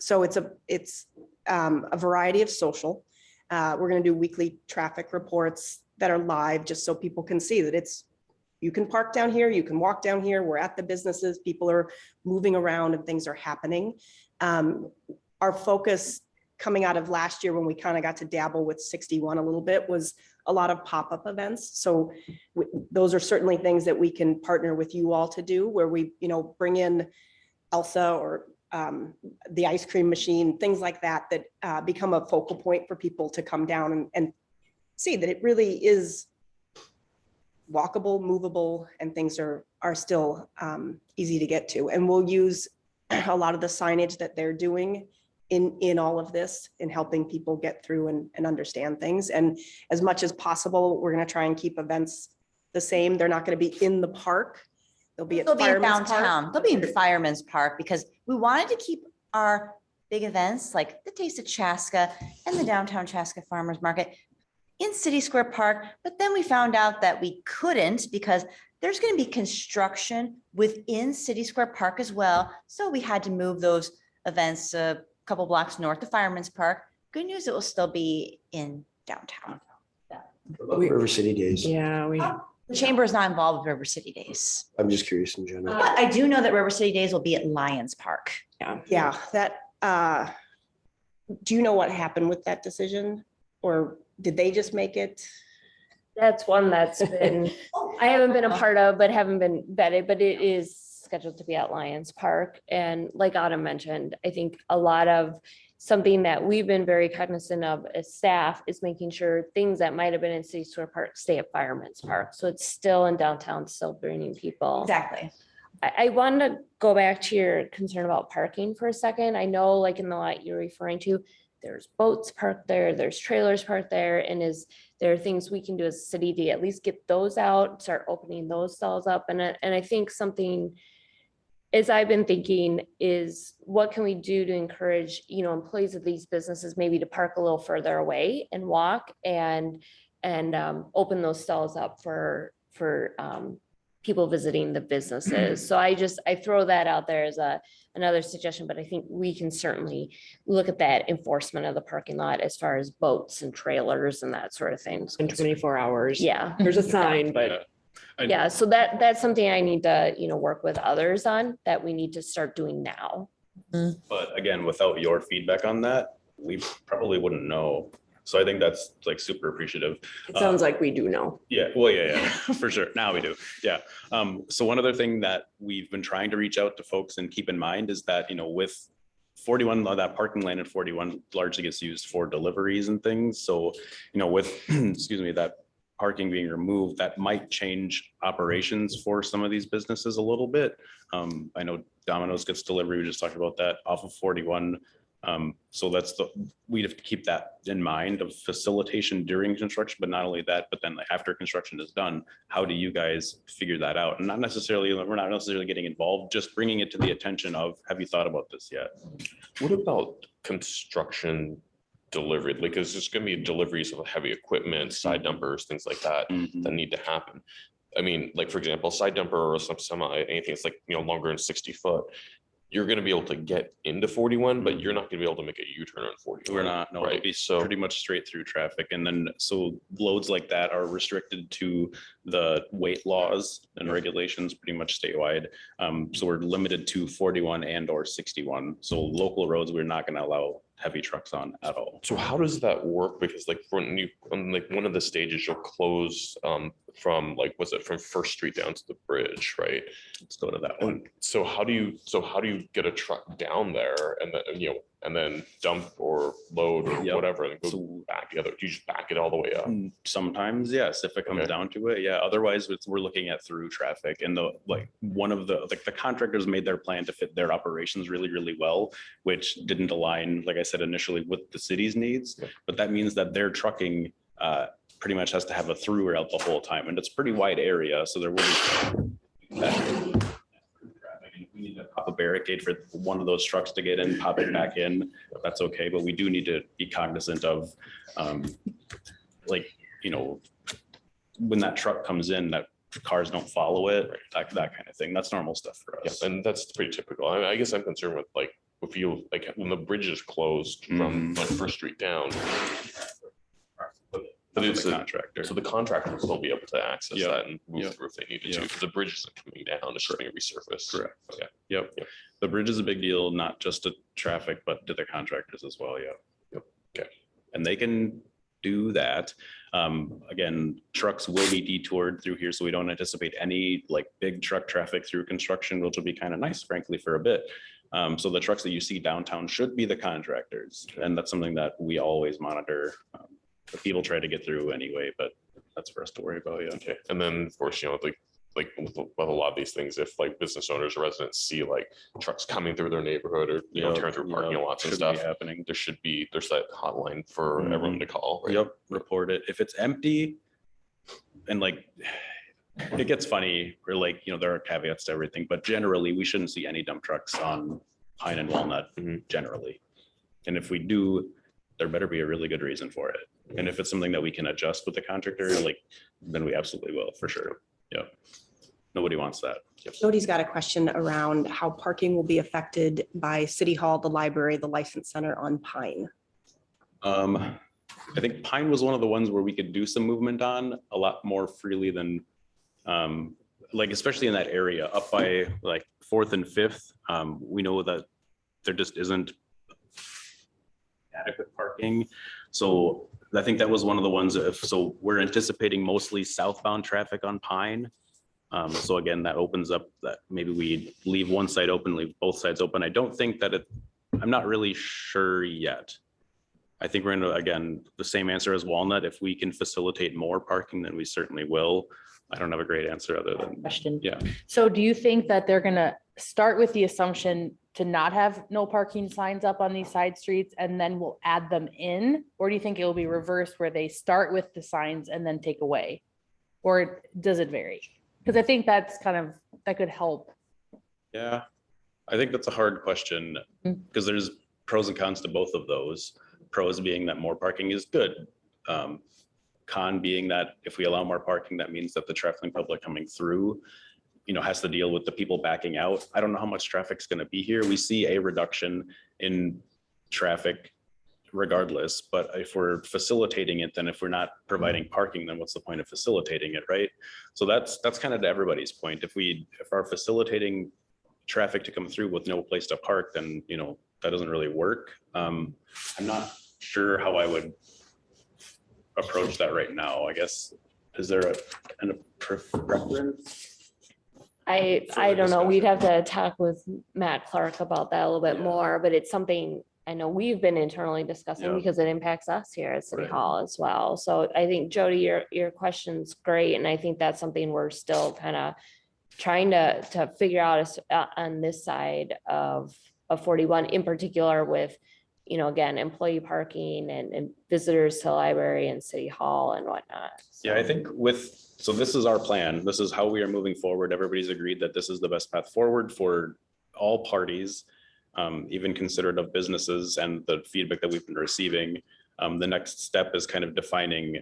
So it's a variety of social. We're going to do weekly traffic reports that are live, just so people can see that you can park down here, you can walk down here, we're at the businesses, people are moving around and things are happening. Our focus coming out of last year when we kind of got to dabble with 61 a little bit was a lot of pop-up events. So those are certainly things that we can partner with you all to do, where we, bring in Elsa or the ice cream machine, things like that, that become a focal point for people to come down and see that it really is walkable, movable, and things are still easy to get to. And we'll use a lot of the signage that they're doing in all of this in helping people get through and understand things. And as much as possible, we're going to try and keep events the same. They're not going to be in the park, They'll be at They'll be in Fireman's Park? downtown. They'll be in Fireman's Park because we wanted to keep our big events like the Taste of Chaska and the Downtown Chaska Farmers Market in City Square Park. But then we found out that we couldn't because there's going to be construction within City Square Park as well. So we had to move those events a couple blocks north of Fireman's Park. Good news, it will still be in downtown. River City Days. Yeah, The chamber is not involved with River City Days. I'm just curious in general. But I do know that River City Days will be at Lions Park. Yeah, that, do you know what happened with that decision? Or did they just make it? That's one that's been, I haven't been a part of, but haven't been vetted, but it is scheduled to be at Lions Park. And like Autumn mentioned, I think a lot of something that we've been very cognizant of as staff is making sure things that might have been in City Square Park stay at Fireman's Park. So it's still in downtown, still bringing people. Exactly. I wanted to go back to your concern about parking for a second. I know like in the lot you're referring to, there's boats parked there, there's trailers parked there, and there are things we can do as a city to at least get those out, start opening those stalls up. And I think something, as I've been thinking, is what can we do to encourage, employees of these businesses maybe to park a little further away and walk and open those stalls up for people visiting the businesses. So I throw that out there as another suggestion, but I think we can certainly look at that enforcement of the parking lot as far as boats and trailers and that sort of thing. In 24 hours. Yeah. There's a sign, but. Yeah, so that's something I need to, work with others on, that we need to start doing now. But again, without your feedback on that, we probably wouldn't know. So I think that's like super appreciative. It sounds like we do know. Yeah, well, yeah, for sure. Now we do. Yeah. So one other thing that we've been trying to reach out to folks and keep in mind is that, with 41, that parking lane at 41 largely gets used for deliveries and things. So, with, excuse me, that parking being removed, that might change operations for some of these businesses a little bit. I know Domino's gets delivery. We just talked about that off of 41. So we'd have to keep that in mind of facilitation during construction, but not only that, but then after construction is done, how do you guys figure that out? And we're not necessarily getting involved, just bringing it to the attention of, have you thought about this yet? What about construction delivery? Like, is there's going to be deliveries of heavy equipment, side dumpers, things like that, that need to happen? I mean, like, for example, side dumper or some semi, anything that's like, longer than 60 foot, you're going to be able to get into 41, but you're not going to be able to make a U-turn on 41. We're not, no, it'll be pretty much straight through traffic. And then, so loads like that are restricted to the weight laws and regulations pretty much statewide. So we're limited to 41 and or 61. So local roads, we're not going to allow heavy trucks on at all. So how does that work? Because like when you, on like one of the stages, you'll close from like, was it from First Street down to the bridge, right? Let's go to that one. So how do you get a truck down there and then, and then dump or load or whatever and go back the other? Do you just back it all the way up? Sometimes, yes, if it comes down to it. Yeah. Otherwise, we're looking at through traffic, and the contractors made their plan to fit their operations really, really well, which didn't align, like I said initially, with the city's needs. But that means that their trucking pretty much has to have a through route the whole time, and it's a pretty wide area, so there will be we need to pop a barricade for one of those trucks to get in, pop it back in. That's okay, but we do need to be cognizant of, when that truck comes in, that cars don't follow it, that kind of thing. That's normal stuff for us. Yeah, and that's pretty typical. I guess I'm concerned with if you when the bridge is closed from First Street down. But it's the contractor. So the contractor will still be able to access that and move through if they needed to, because the bridge isn't coming down, it's just being resurfaced. Correct. Okay. Yep. The bridge is a big deal, not just to traffic, but to the contractors as well. Yep. Okay. And they can do that. Again, trucks will be detoured through here, so we don't anticipate any big truck traffic through construction, which will be kind of nice, frankly, for a bit. So the trucks that you see downtown should be the contractors, and that's something that we always monitor. The people try to get through anyway, but that's for us to worry about. Yeah. Okay. And then of course, with a lot of these things, if business owners or residents see trucks coming through their neighborhood or tearing through parking lots and stuff, happening. There's that hotline for everyone to call. Right? Yep. Report it if it's empty, and it gets funny, or like, there are caveats to everything, but generally, we shouldn't see any dump trucks on Pine and Walnut generally. And if we do, there better be a really good reason for it. And if it's something that we can adjust with the contractor, like, then we absolutely will, for sure. Yeah. Nobody wants that. Jody's got a question around how parking will be affected by City Hall, the library, the License Center on Pine. I think Pine was one of the ones where we could do some movement on a lot more freely than, like, especially in that area up by like 4th and 5th. We know that there just isn't adequate parking. So I think that was one of the ones, so we're anticipating mostly southbound traffic on Pine. So again, that opens up that maybe we leave one side open, leave both sides open. I don't think that I'm not really sure yet. I think we're gonna, again, the same answer as Walnut. If we can facilitate more parking, then we certainly will. I don't have a great answer other than, Question. yeah. So do you think that they're gonna start with the assumption to not have no parking signs up on these side streets and then we'll add them in? Or do you think it will be reversed where they start with the signs and then take away? Or does it vary? Because I think that's that could help. Yeah, I think that's a hard question because there's pros and cons to both of those. Pros being that more parking is good. Con being that if we allow more parking, that means that the traveling public coming through, has to deal with the people backing out. I don't know how much traffic's going to be here. We see a reduction in traffic regardless, but if we're facilitating it, then if we're not providing parking, then what's the point of facilitating it, right? So that's kind of to everybody's point. If our facilitating traffic to come through with no place to park, then that doesn't really work. I'm not sure how I would approach that right now. I guess, is there a kind of preference? I don't know. We'd have to talk with Matt Clark about that a little bit more, but it's something I know we've been internally discussing because it impacts us here at City Hall as well. So I think Jody, your question's great. And I think that's something we're still kind of trying to figure out on this side of 41 in particular with, again, employee parking and visitors to the library and City Hall and whatnot. So. Yeah, I think so this is our plan. This is how we are moving forward. Everybody's agreed that this is the best path forward for all parties, even considerate of businesses and the feedback that we've been receiving. The next step is kind of defining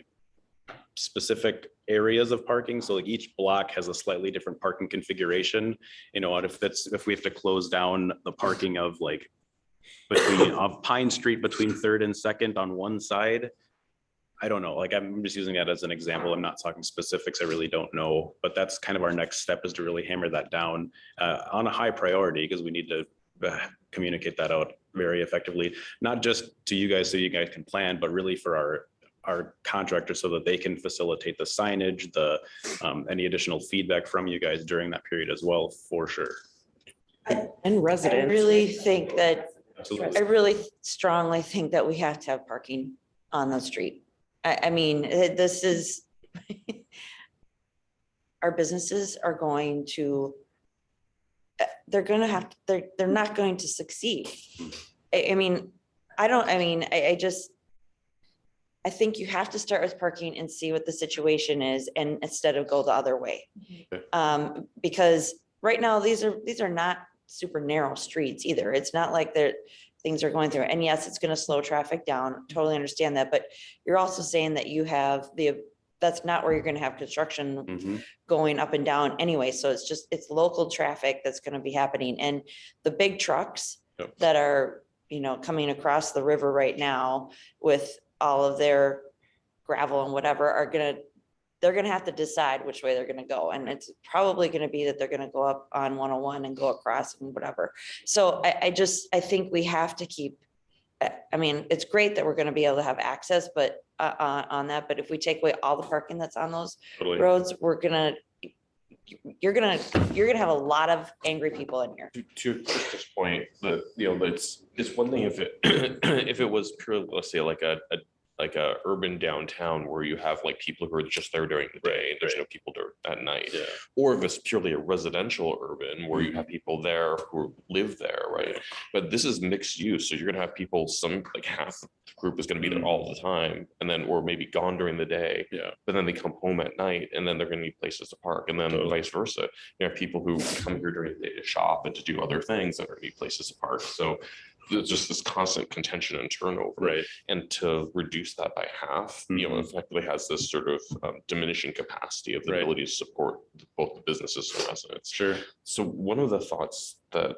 specific areas of parking. So like each block has a slightly different parking configuration. If we have to close down the parking of like of Pine Street between 3rd and 2nd on one side, I don't know. Like I'm just using that as an example. I'm not talking specifics. I really don't know, but that's kind of our next step, is to really hammer that down on a high priority, because we need to communicate that out very effectively, not just to you guys so you guys can plan, but really for our contractors so that they can facilitate the signage, any additional feedback from you guys during that period as well, for sure. And residents. I really think that, Absolutely. I really strongly think that we have to have parking on the street. I mean, this is, our businesses are going to, they're not going to succeed. I think you have to start with parking and see what the situation is, and instead of go the other way. Because right now, these are not super narrow streets either. It's not like things are going through. And yes, it's going to slow traffic down. Totally understand that. But you're also saying that that's not where you're going to have construction going up and down anyway. So it's local traffic that's going to be happening. And the big trucks that are, coming across the river right now with all of their gravel and whatever they're going to have to decide which way they're going to go. And it's probably going to be that they're going to go up on 101 and go across and whatever. So I think we have to keep, it's great that we're going to be able to have access, but on that, but if we take away all the parking that's on those roads, you're going to have a lot of angry people in here. To this point, it's one thing if it if it was purely, let's say, like a like a urban downtown where you have like people who are just there during the day and there's no people at night. Yeah. Or if it's purely a residential urban where you have people there who live there, right? But this is mixed use. So you're gonna have people, some like half the group is gonna be there all the time and then, or maybe gone during the day. Yeah. But then they come home at night and then they're gonna need places to park, and then vice versa. You have people who come here during the day to shop and to do other things that are need places to park. So there's just this constant contention and turnover. Right. And to reduce that by half, you know, effectively has this sort of diminishing capacity of the ability to support both the businesses and residents. Sure. So one of the thoughts that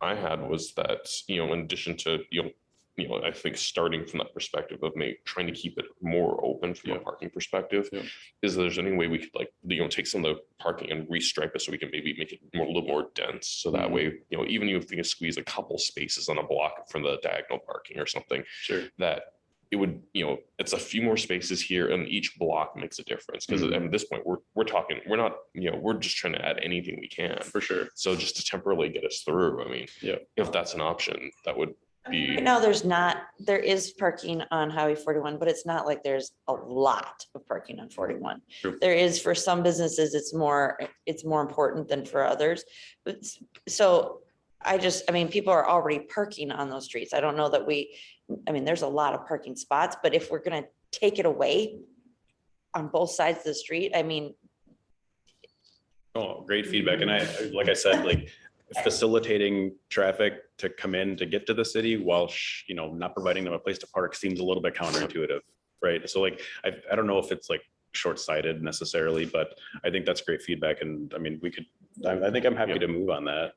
I had was that, you know, in addition to, I think starting from that perspective of maybe trying to keep it more open from a parking perspective, is there's any way we could like, take some of the parking and restripe it so we can maybe make it a little more dense. So that way, even if we can squeeze a couple spaces on a block from the diagonal parking or something, that it would, it's a few more spaces here and each block makes a difference. Because at this point, we're talking, we're not, we're just trying to add anything we can. For sure. So just to temporarily get us through, I mean, if that's an option, that would be. No, there is parking on Highway 41, but it's not like there's a lot of parking on 41. True. There is for some businesses, it's more important than for others. But so people are already parking on those streets. I don't know that there's a lot of parking spots, but if we're gonna take it away on both sides of the street, Oh, great feedback. And like I said, like facilitating traffic to come in to get to the city while, not providing them a place to park seems a little bit counterintuitive, right? So like, I don't know if it's like short-sighted necessarily, but I think that's great feedback. And I mean, I think I'm happy to move on that.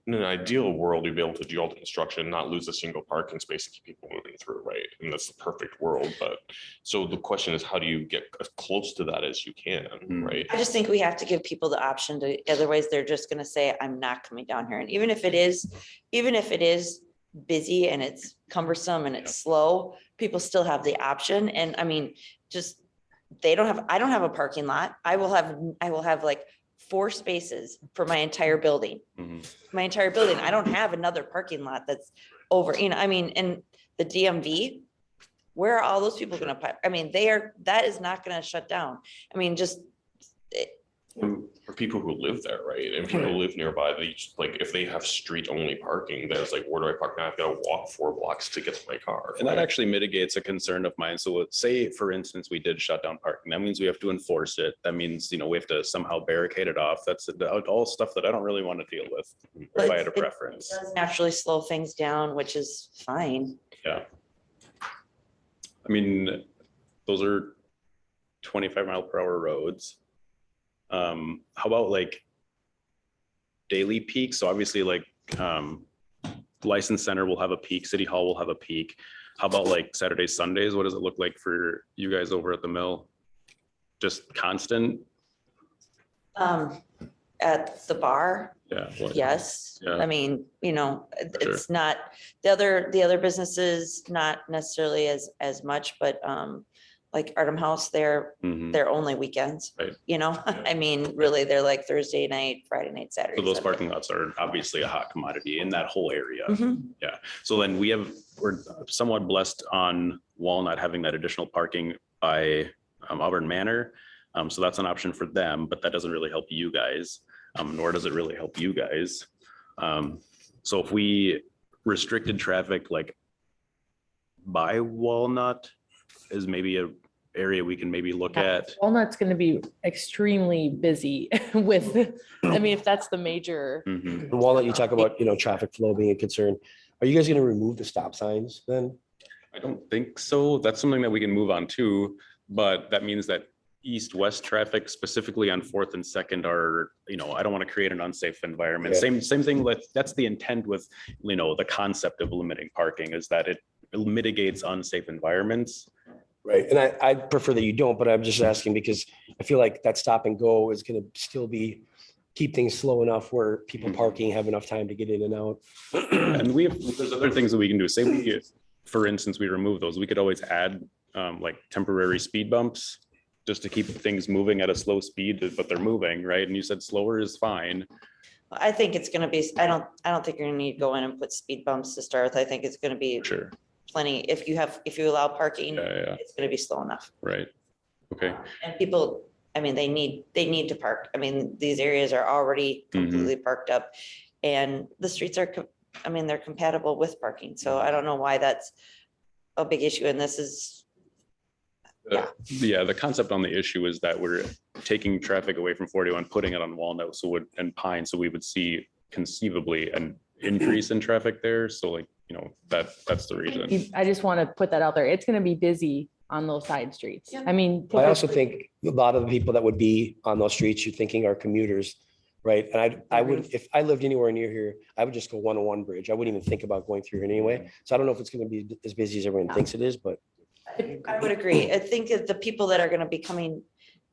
In an ideal world, you'd be able to do all the construction, not lose a single parking space and keep people moving through, right? And that's the perfect world. But so the question is, how do you get as close to that as you can, right? I just think we have to give people the option to, otherwise they're just gonna say, I'm not coming down here. And even if it is busy and it's cumbersome and it's slow, people still have the option. And I don't have a parking lot. I will have like 4 spaces for my entire building. My entire building. I don't have another parking lot that's over, and the DMV, where are all those people gonna park? That is not gonna shut down. For people who live there, right? And people who live nearby, if they have street only parking, there's like, where do I park now? I've got to walk 4 blocks to get to my car. And that actually mitigates a concern of mine. So let's say, for instance, we did shut down parking. That means we have to enforce it. That means, we have to somehow barricade it off. That's all stuff that I don't really want to deal with if I had a preference. It does naturally slow things down, which is fine. Yeah. Those are 25-mile-per-hour roads. How about like daily peaks? So obviously License Center will have a peak, City Hall will have a peak. How about like Saturdays, Sundays? What does it look like for you guys over at the mill? Just constant? At the bar, Yeah. yes. Yeah. It's not, the other businesses, not necessarily as much, but like Artem House, they're only weekends, Right. Really, they're like Thursday night, Friday night, Saturday. So those Sunday. parking lots are obviously a hot commodity in that whole area. Mhm. Yeah. So then we're somewhat blessed on Walnut having that additional parking by Auburn Manor. So that's an option for them, but that doesn't really help you guys, nor does it really help you guys. So if we restricted traffic like by Walnut is maybe a area we can maybe look at. Walnut's going to be extremely busy with, if that's the major. The Walnut, you talk about, traffic flow being a concern. Are you guys going to remove the stop signs then? I don't think so. That's something that we can move on to, but that means that east-west traffic, specifically on 4th and 2nd, are, I don't want to create an unsafe environment. Yeah. Same thing that's the intent with, the concept of limiting parking is that it mitigates unsafe environments. Right. And I prefer that you don't, but I'm just asking because I feel like that stop and go is going to still keep things slow enough where people parking have enough time to get in and out. And there's other things that we can do. Say for instance, we remove those. We could always add like temporary speed bumps just to keep things moving at a slow speed, but they're moving, right? And you said slower is fine. I think it's gonna be, I don't think you're gonna need to go in and put speed bumps to start with. I think it's gonna be Sure. plenty, if you allow parking, Yeah, it's gonna be slow enough. right. Okay. And people, I mean, they need to park. I mean, these areas are already completely parked up. And the streets are, I mean, they're compatible with parking. So I don't know why that's a big issue. And this is, Yeah, the concept on the issue is that we're taking traffic away from 41, putting it on Walnut and Pine, so we would see conceivably an increase in traffic there. So like, that's the reason. I just want to put that out there. It's going to be busy on those side streets. I mean. I also think a lot of the people that would be on those streets, you're thinking are commuters, right? And I would, if I lived anywhere near here, I would just go 101 bridge. I wouldn't even think about going through here anyway. So I don't know if it's going to be as busy as everyone thinks it is, but. I would agree. I think that the people that are gonna be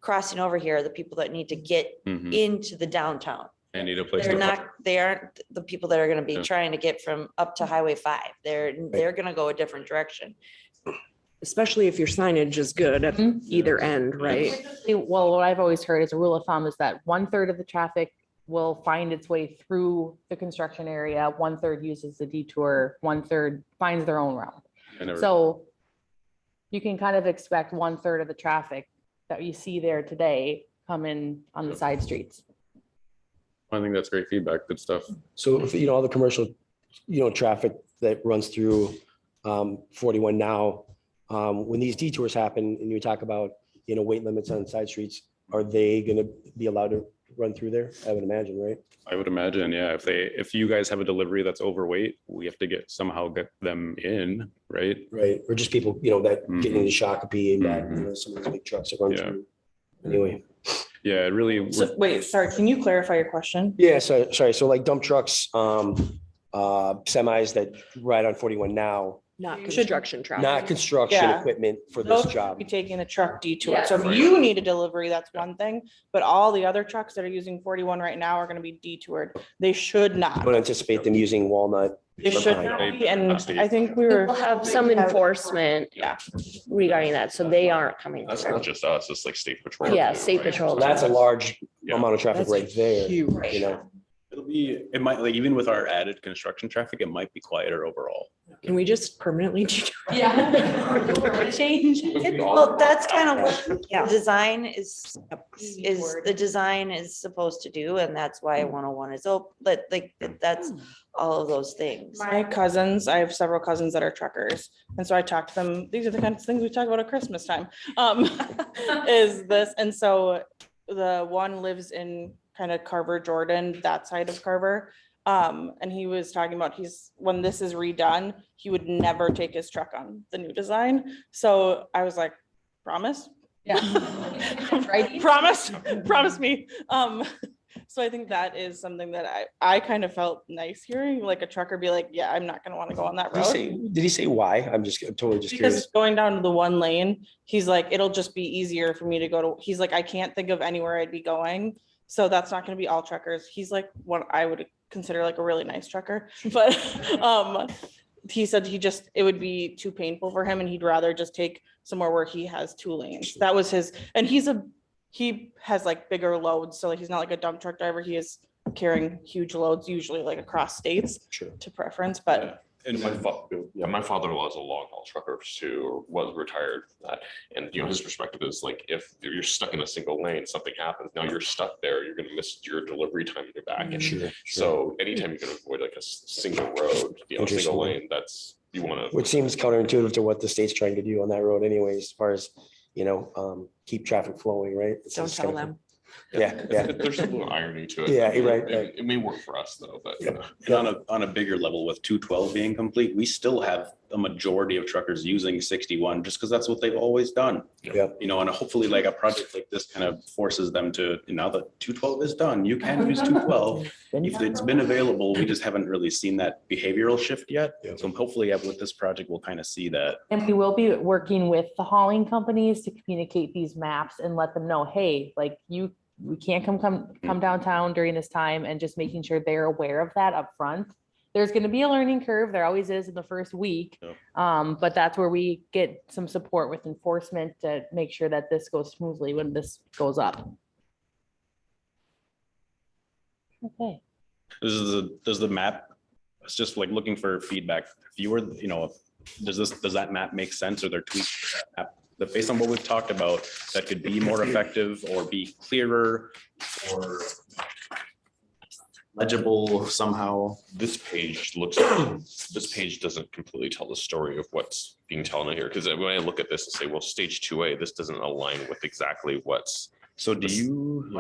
crossing over here are the people that need to get into the downtown. I need a place They're to not, park. they aren't the people that are gonna be Yeah. trying to get from up to Highway 5. They're gonna go a different direction. Especially if your signage is good at either end, right? Well, what I've always heard as a rule of thumb is that 1/3 of the traffic will find its way through the construction area. 1/3 uses the detour, 1/3 finds their own route. So you can kind of expect 1/3 of the traffic that you see there today come in on the side streets. I think that's great feedback. Good stuff. So if, all the commercial, traffic that runs through 41 now, when these detours happen and you talk about, weight limits on side streets, are they going to be allowed to run through there? I would imagine, right? I would imagine, yeah. If you guys have a delivery that's overweight, we have to somehow get them in, right? Right. Or just people, that get into Shakopee and that, some of these big trucks that run through. Anyway. Yeah, it really. So wait, sorry, can you clarify your question? Yeah, so sorry. So like dump trucks, semis that ride on 41 now, Not construction traffic. not construction Yeah. equipment for this Those job. Be taking a truck detour. Yeah. So if you need a delivery, that's one thing, but all the other trucks that are using 41 right now are gonna be detoured. They should I not. don't anticipate them using Walnut. They should not be, and I think we were. We'll have some enforcement Yeah. regarding that, so they aren't coming That's through. not just us, it's like state patrol. Yeah, too, state right? patrol. That's a large Yeah. amount of traffic right there. It might, like, even with our added construction traffic, it might be quieter overall. Can we just permanently detour? Yeah. Change. Well, that's kind of what the design is the design is supposed to do, and that's why 101 is open, but like, that's all of those things. My cousins, I have several cousins that are truckers, and so I talk to them, these are the kinds of things we talk about at Christmas time. Is this, and so the one lives in kind of Carver, Jordan, that side of Carver. And he was talking about when this is redone, he would never take his truck on the new design. So I was like, promise? Yeah. Right? Promise me. So I think that is something that I kind of felt nice hearing, like a trucker be like, yeah, I'm not gonna want to go on that road. Did he say why? I'm totally just Because curious. going down to the one lane, he's like, it'll just be easier for me to go to, he's like, I can't think of anywhere I'd be going. So that's not gonna be all truckers. He's like what I would consider like a really nice trucker, but he said it would be too painful for him and he'd rather just take somewhere where he has 2 lanes. That was his, and he has like bigger loads, so like he's not like a dump truck driver. He is carrying huge loads, usually like across states to preference, but. And my father-in-law is a long haul trucker too, or was retired from that. And his perspective is like, if you're stuck in a single lane, something happens, now you're stuck there, you're gonna miss your delivery time and you're back. And so anytime you can avoid like a single road, single lane, that's, you wanna. Which seems counterintuitive to what the state's trying to do on that road anyways, as far as, keep traffic flowing, right? Don't tell them. Yeah. There's a little irony to it. Yeah, you're right. It may work for us though, but. And on a bigger level, with 212 being complete, we still have a majority of truckers using 61 just because that's what they've always done. Yeah. And hopefully like a project like this kind of forces them to, now that 212 is done, you can use 212. If it's been available, we just haven't really seen that behavioral shift yet. So hopefully with this project, we'll kind of see that. And we will be working with the hauling companies to communicate these maps and let them know, hey, like we can't come downtown during this time, and just making sure they're aware of that up front. There's going to be a learning curve. There always is in the first week. But that's where we get some support with enforcement to make sure that this goes smoothly when this goes up. Okay. Does the map, it's just like looking for feedback. If you were, does that map make sense? Or there tweaks that based on what we've talked about, that could be more effective or be clearer or legible somehow? This page looks, this page doesn't completely tell the story of what's being told in here. Because when I look at this and say, well, stage 2A, this doesn't align with exactly what's. So do you?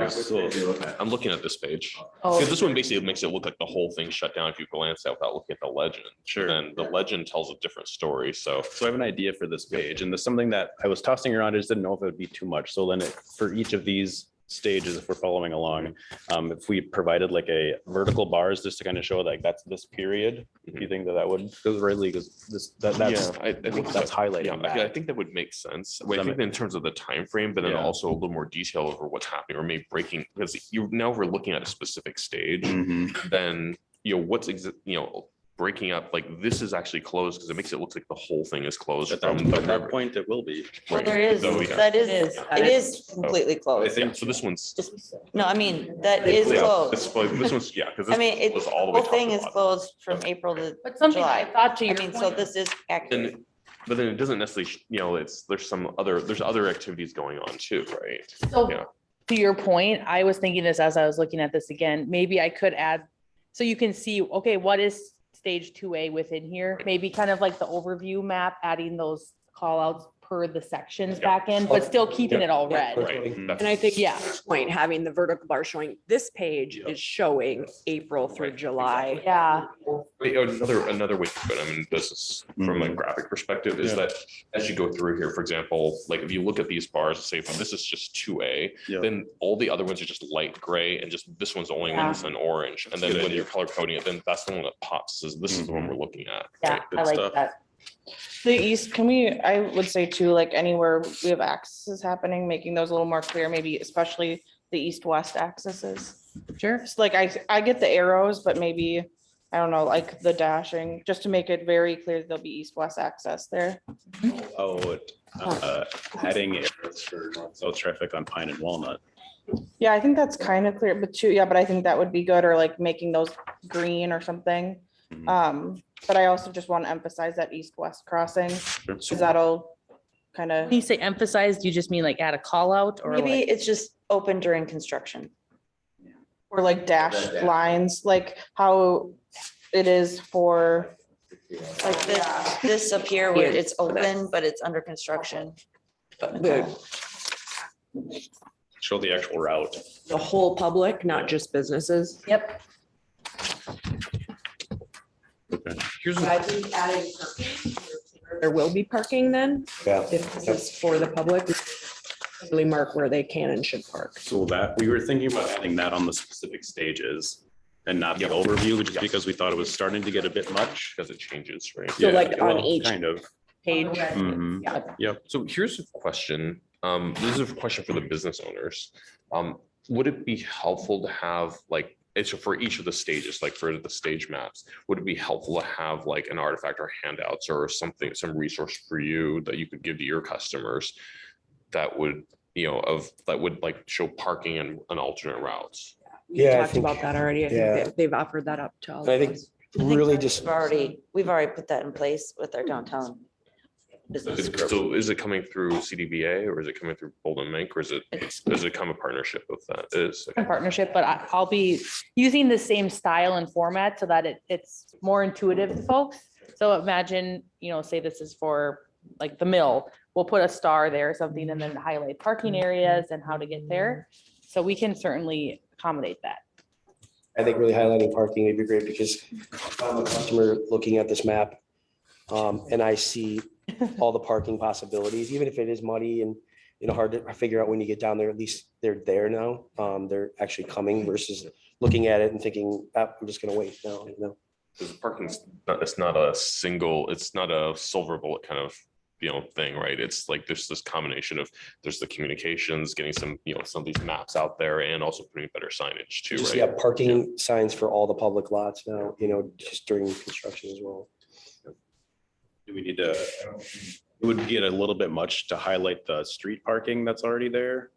I'm looking at this page. Oh. Because this one basically makes it look like the whole thing shut down if you glance at without looking at the legend. Sure. And the legend tells a different story. So I have an idea for this page, and there's something that I was tossing around. I just didn't know if it would be too much. So then for each of these stages, if we're following along, if we provided like a vertical bars just to kind of show like that's this period, do you think that would, because really, because that's I think that's highlighting Yeah, that. I think that would make sense. I think in terms of the time frame, but then Yeah. also a little more detail over what's happening, or maybe breaking, because you now we're looking at a specific stage, then what's breaking up, like this is actually closed because it makes it look like the whole thing is closed At from that, the at that river. point, it will be. Well, there is, So, yeah. that is, it is completely I closed. think, so this one's. No, I mean, that is Yeah, closed. This one's, yeah, because I mean, this it, was the all the way. whole top to thing is bottom. closed from April to But something I July. thought to I your mean, so point, this is accurate. But then it doesn't necessarily, there's other activities going on too, right? so Yeah. to your point, I was thinking this as I was looking at this again, maybe I could add, so you can see, okay, what is stage 2A within here? Maybe kind of like the overview map, adding those call outs per the sections back in, but still keeping it all red. Right. And I think Yeah. to your point, having the vertical bar showing, this page is showing April through July. Yeah. Wait, another way to put it, I mean, this is from a graphic perspective, is that as you go through here, for example, like if you look at these bars, say, if this is just 2A, then all the other ones are just light gray, and just this one's the only one that's an orange. And then when you're color coding it, then that's the one that pops, is this is the one we're looking at. Yeah, right? Good I like stuff. that. The east, I would say too, like anywhere we have accesses happening, making those a little more clear, maybe especially the east-west accesses. Sure. Just like I get the arrows, but maybe, I don't know, like the dashing, just to make it very clear that there'll be east-west access there. Adding arrows for north-south traffic on Pine and Walnut. Yeah, I think that's kind of clear, but but I think that would be good, or like making those green or something. But I also just want to emphasize that east-west crossing, because that'll kind of. When you say emphasize, do you just mean like add a call out or Maybe like? it's just open during construction. Or like dashed lines, like how it is for. Like this up here where it's open, but it's under construction. Show the actual route. The whole public, not just businesses. Yep. Here's I think adding parking, there will be parking then, Yeah. if this is for the public. Really mark where they can and should park. So that, we were thinking about adding that on the specific stages and not the overview, just because we thought it was starting to get a bit much. because it changes, right? So like on well, each kind of. Page. Mhm. Yep. So here's a question. This is a question for the business owners. Would it be helpful to have like, it's for each of the stages, like for the stage maps, would it be helpful to have like an artifact or handouts or something, some resource for you that you could give to your customers that would, that would like show parking and alternate routes? We Yeah, I talked think- about that already. I yeah. think they've offered that up to all I of think us. really just, We've already put that in place with our downtown business group. So is it coming through CDBA or is it coming through Bolden Mink, or is it come a partnership with that? It is. In partnership, but I'll be using the same style and format so that it's more intuitive to folks. So imagine, say this is for like the mill, we'll put a star there or something and then highlight parking areas and how to get there. So we can certainly accommodate that. I think really highlighting parking would be great, because if I'm a customer looking at this map, and I see all the parking possibilities, even if it is muddy and, hard to figure out when you get down there, at least they're there now. They're actually coming versus looking at it and thinking, I'm just gonna wait now, Because parking's not, it's not a silver bullet kind of, thing, right? It's like, there's this combination of, there's the communications, getting some, some of these maps out there, and also putting better signage too, Just, right? yeah, parking signs for all the public lots now, just during construction as well. Do we need to, it would get a little bit much to highlight the street parking that's already there.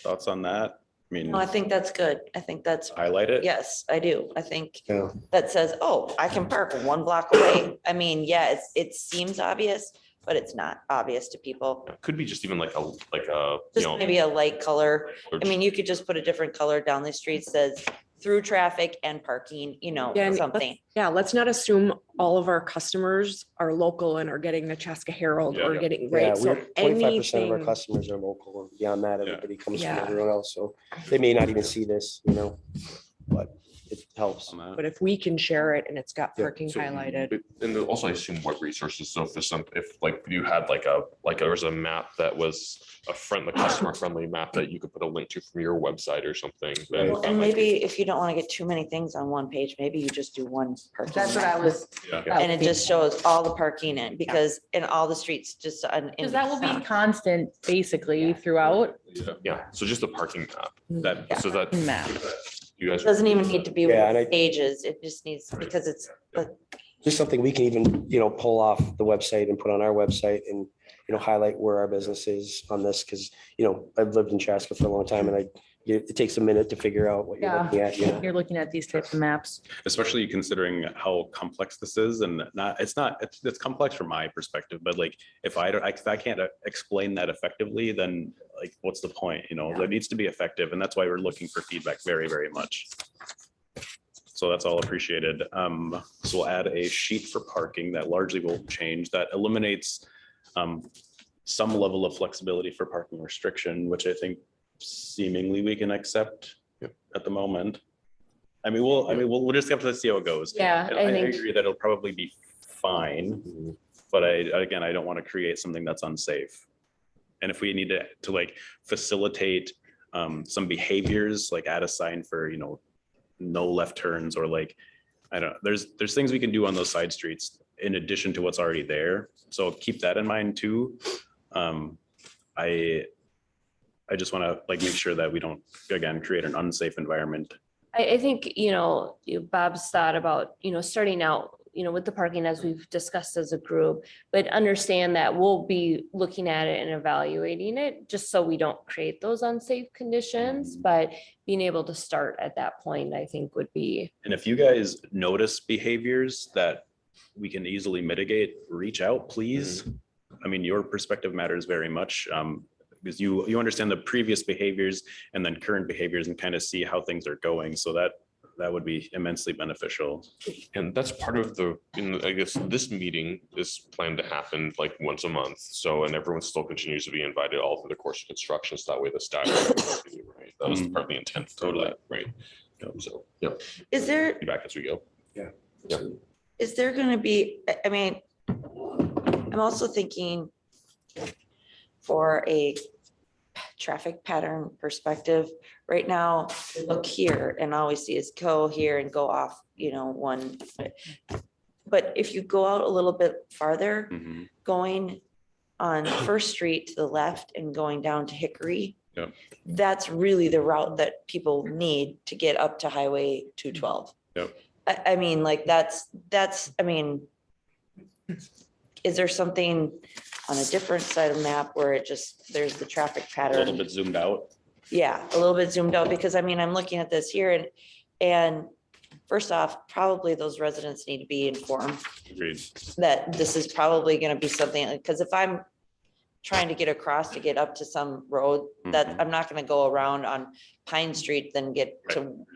Thoughts on that? mean, No, I think that's good. I think that's, highlight it. yes, I do. I think Yeah. that says, oh, I can park 1 block away. I mean, yeah, it seems obvious, but it's not obvious to people. It could be just even like a, you Just know. maybe a light color. or I mean, you could just put a different color down the street, says through traffic and parking, you know, Yeah, and something. Yeah, let's not assume all of our customers are local and are getting the Chaska Herald or Yeah. getting, Yeah, right? So 25% of our anything, customers are local. And beyond that, everybody comes from Yeah. everyone else. So they may not even see this, but it helps. On that. but if we can share it and it's got Yeah, parking So, highlighted. And then also I assume what resources, so if there's some, if like you had like there was a map that was the customer friendly map that you could put a link to from your website or something. then Right. that And might be- maybe if you don't want to get too many things on one page, maybe you just do one parking. That's what lot. I was. Yeah. And it just shows all the parking in, because in all the streets, just on. Because that will be constant basically throughout. Yeah, so just a parking map, That, so that Map. you guys. Doesn't even need to be Yeah, and with pages. It just needs, because it's, Just something we can even, pull off the website and put on our website and, highlight where our business is on this. Cause, I've lived in Chaska for a long time and it takes a minute to figure out what you're Yeah. looking at, You're looking at these types of maps. especially considering how complex this is, and it's complex from my perspective, but like, if I can't explain that effectively, then like, what's the point? That needs to be effective, and that's why we're looking for feedback very, very much. So that's all appreciated. So we'll add a sheet for parking that largely will change, that eliminates some level of flexibility for parking restriction, which I think seemingly we can accept at the moment. We'll just have to see how it goes. Yeah, And I I think, agree that it'll probably be fine, but I don't want to create something that's unsafe. And if we need to like facilitate some behaviors, like add a sign for, no left turns, or like, I don't know, there's things we can do on those side streets in addition to what's already there. So keep that in mind too. I just want to like make sure that we don't, again, create an unsafe environment. I think, Bob's thought about, starting out, with the parking as we've discussed as a group, but understand that we'll be looking at it and evaluating it just so we don't create those unsafe conditions, but being able to start at that point, I think would be. And if you guys notice behaviors that we can easily mitigate, reach out, please. I mean, your perspective matters very much, because you understand the previous behaviors and then current behaviors and kind of see how things are going. So that would be immensely beneficial. And that's part of I guess this meeting is planned to happen like once a month. So, and everyone still continues to be invited all through the course of construction. So that way the staff, right? That was part of the intent. Totally. Right. So, yeah. is there, Feedback as we go. Yeah. is there gonna be, I mean, I'm also thinking for a traffic pattern perspective, right now, look here and all we see is go here and go off, one. But if you go out a little bit farther, Mhm. going on First Street to the left and going down to Hickory, Yep. that's really the route that people need to get up to Highway 212. Yep. I mean, like is there something on a different side of the map where there's the traffic A pattern? little bit zoomed out. Yeah, a little bit zoomed out, because I'm looking at this here and first off, probably those residents need to be informed Agreed. that this is probably gonna be something, because if I'm trying to get across to get up to some road, that Mhm. I'm not gonna go around on Pine Street, then get to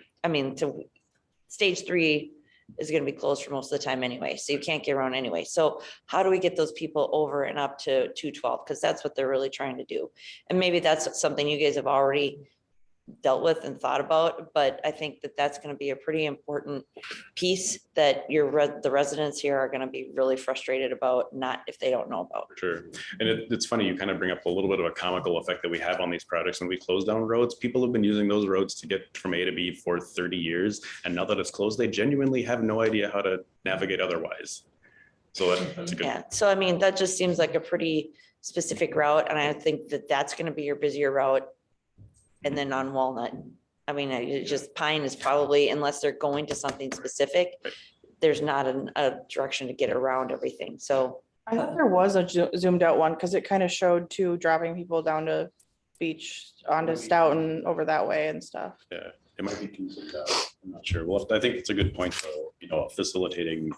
stage 3 is gonna be closed for most of the time anyway, so you can't get around anyway. So how do we get those people over and up to 212? Because that's what they're really trying to do. And maybe that's something you guys have already dealt with and thought about, but I think that that's gonna be a pretty important piece that the residents here are gonna be really frustrated about, not if they don't know about. Sure. And it's funny, you kind of bring up a little bit of a comical effect that we have on these projects when we close down roads. People have been using those roads to get from A to B for 30 years. And now that it's closed, they genuinely have no idea how to navigate otherwise. So that's a good. Yeah, so that just seems like a pretty specific route, and I think that that's gonna be your busier route. And then on Walnut, Pine is probably, unless they're going to something specific, there's not a direction to get around everything, so. I thought there was a zoomed out one because it kind of showed dropping people down to Beach onto Stoughton over that way and stuff. Yeah, it might be things like that. I'm not sure. Well, I think it's a good point though, facilitating.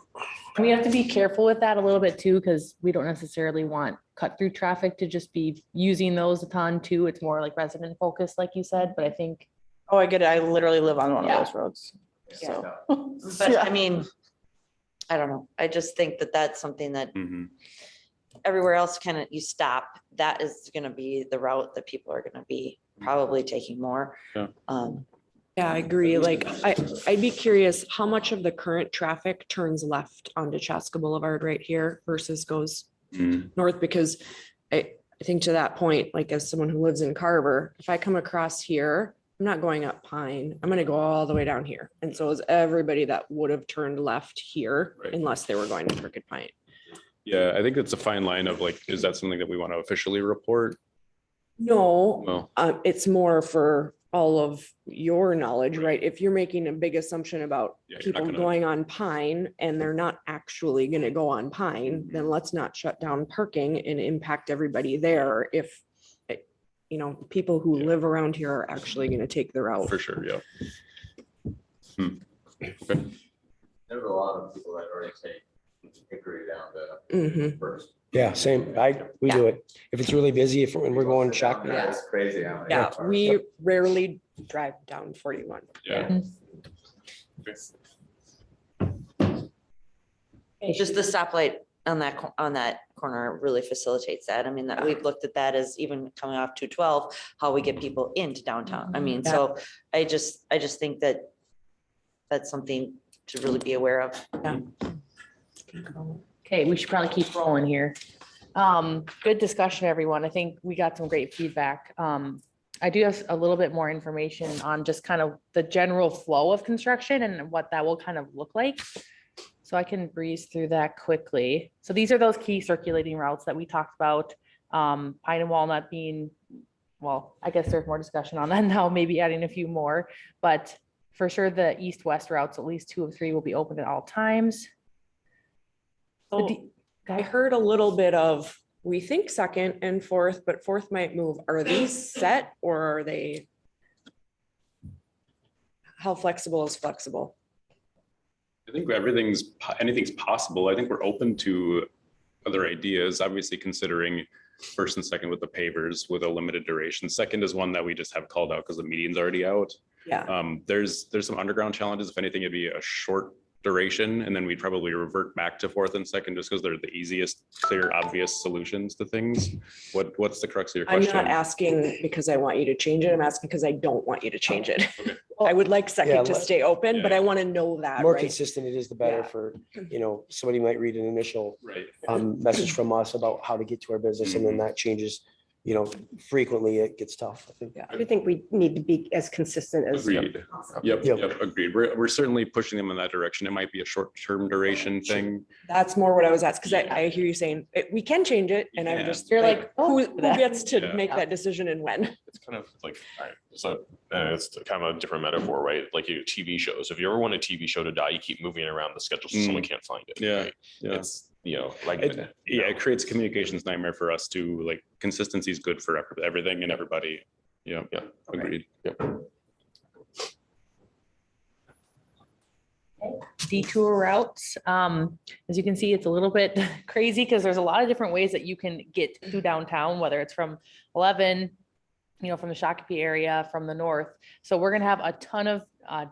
We have to be careful with that a little bit too, because we don't necessarily want cut through traffic to just be using those a ton too. It's more like resident focused, like you said, but I think. Oh, I get it. I literally live on one Yeah. of those roads. So. But I mean, I don't know. I just think that that's something that everywhere else kind of you stop. That is going to be the route that people are going to be probably taking more. Yeah. Yeah, I agree. Like, I'd be curious, how much of the current traffic turns left onto Chaska Boulevard right here versus goes north? Because I think to that point, like as someone who lives in Carver, if I come across here, I'm not going up Pine, I'm gonna go all the way down here. And so is everybody that would have turned left here unless they were going to Crooked Pine. Yeah, I think it's a fine line of like, is that something that we want to officially report? No, it's more for all of your knowledge, right? If you're making a big assumption about people going on Pine and they're not actually gonna go on Pine, then let's not shut down parking and impact everybody there if, people who live around here are actually gonna take the route. For sure, yeah. Okay. There's a lot of people that already take Hickory down to First. Yeah, same. We do it. If it's really busy, when we're going shopping. Yeah, it's crazy. How many Yeah, cars. we rarely drive down 41. Yeah. Just the stoplight on that corner really facilitates that. I mean, that we've looked at that as even coming off 212, how we get people into downtown. I mean, so I just think that that's something to really be aware of. Okay, we should probably keep rolling here. Good discussion, everyone. I think we got some great feedback. I do have a little bit more information on just kind of the general flow of construction and what that will kind of look like. So I can breeze through that quickly. So these are those key circulating routes that we talked about. Pine and Walnut being, well, I guess there's more discussion on that now, maybe adding a few more, but for sure the east-west routes, at least 2 of 3 will be open at all times. I heard a little bit of, we think second and fourth, but fourth might move. Are these set or are they? How flexible is flexible? I think anything's possible. I think we're open to other ideas, obviously considering first and second with the pavers with a limited duration. Second is one that we just have called out because the median's already out. Yeah. There's some underground challenges. If anything, it'd be a short duration, and then we'd probably revert back to fourth and second just because they're the easiest, clear, obvious solutions to things. What's the crux of your question? I'm not asking because I want you to change it. I'm asking because I don't want you to change it. Okay. I would like second to stay open, but I want to know that. More consistent it is, the better for, somebody might read an initial message from us about how to get to our business, and then that changes, frequently it gets tough. I think. I think we need to be as consistent as. Agreed. Yep, agreed. We're certainly pushing them in that direction. It might be a short-term duration thing. That's more what I was asking, because I hear you saying we can change it, and I'm just, you're like, who gets to make that decision and when? It's kind of like, all right, so it's kind of a different metaphor, right? Like TV shows. If you ever want a TV show to die, you keep moving it around the schedule so someone can't find it. Yeah, right? yeah. It's like it creates a communications nightmare for us too. Like consistency is good for everything and everybody. Yeah, agreed. Yep. Detour routes. As you can see, it's a little bit crazy because there's a lot of different ways that you can get to downtown, whether it's from 11, from the Shakopee area, from the north. So we're gonna have a ton of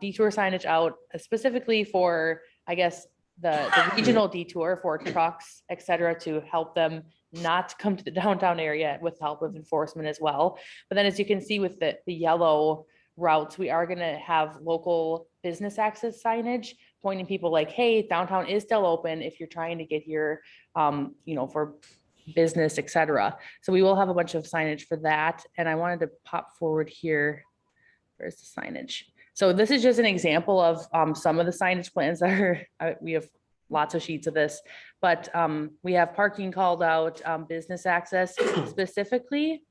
detour signage out specifically for, I guess, the regional detour for trucks, et cetera, to help them not come to the downtown area with help of enforcement as well. But then as you can see with the yellow routes, we are gonna have local business access signage pointing people like, hey, downtown is still open if you're trying to get here, for business, et cetera. So we will have a bunch of signage for that. And I wanted to pop forward here. Where's the signage? So this is just an example of some of the signage plans that are, we have lots of sheets of this, but we have parking called out, business access specifically.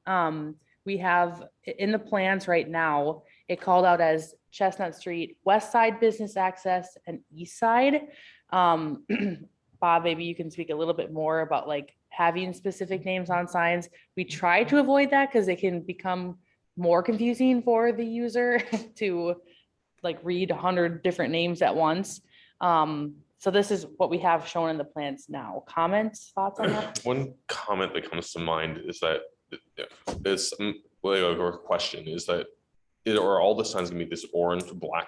We have in the plans right now, it called out as Chestnut Street, West Side business access and East Side. Bob, maybe you can speak a little bit more about like having specific names on signs. We try to avoid that because it can become more confusing for the user to like read 100 different names at once. So this is what we have shown in the plans now. Comments, thoughts on that? One comment that comes to mind is that or question is that are all the signs gonna be this orange black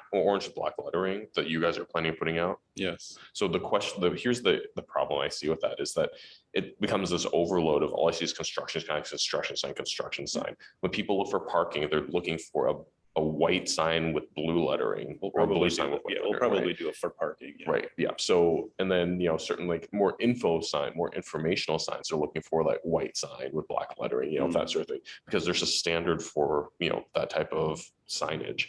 lettering that you guys are planning on putting out? Yes. So the question, here's the problem I see with that is that it becomes this overload of all I see is construction sign. When people look for parking, they're looking for a white sign with blue lettering. We'll or a blue probably sign do, with white yeah, we'll lettering, probably right? do it for parking. Yeah. Right, yeah, so, and then, certain like more info sign, more informational signs, are looking for like white sign with black lettering, that sort of thing, because there's a standard for, that type of signage.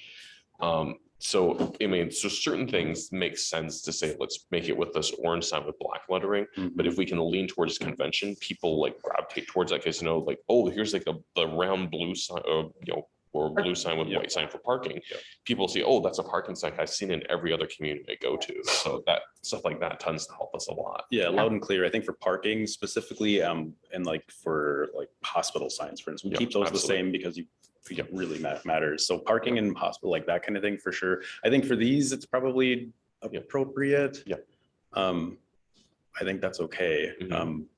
So, I mean, so certain things make sense to say, let's make it with this orange sign with black lettering, but if we can lean towards convention, people like gravitate towards that, because, like, oh, here's like the round blue sign, or a blue sign with white sign for parking. People see, oh, that's a parking sign. I've seen in every other community I go to. So that stuff like that tends to help us a lot. Yeah, loud and clear. I think for parking specifically, and like for like hospital signs, for instance, we keep those the same because it really matters. So parking in hospital, like that kind of thing, for sure. I think for these, it's probably appropriate. Yeah. I think that's okay.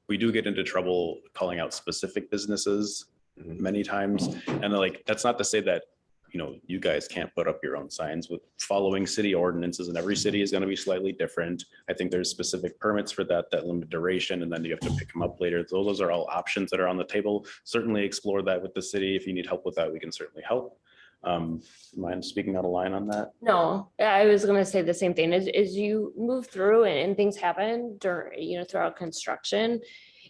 We do get into trouble calling out specific businesses many times. And like, that's not to say that, you guys can't put up your own signs with following city ordinances, and every city is going to be slightly different. I think there's specific permits for that limit duration, and then you have to pick them up later. Those are all options that are on the table. Certainly explore that with the city. If you need help with that, we can certainly help. Mind speaking out of line on that? No, I was gonna say the same thing. As you move through and things happen during, throughout construction,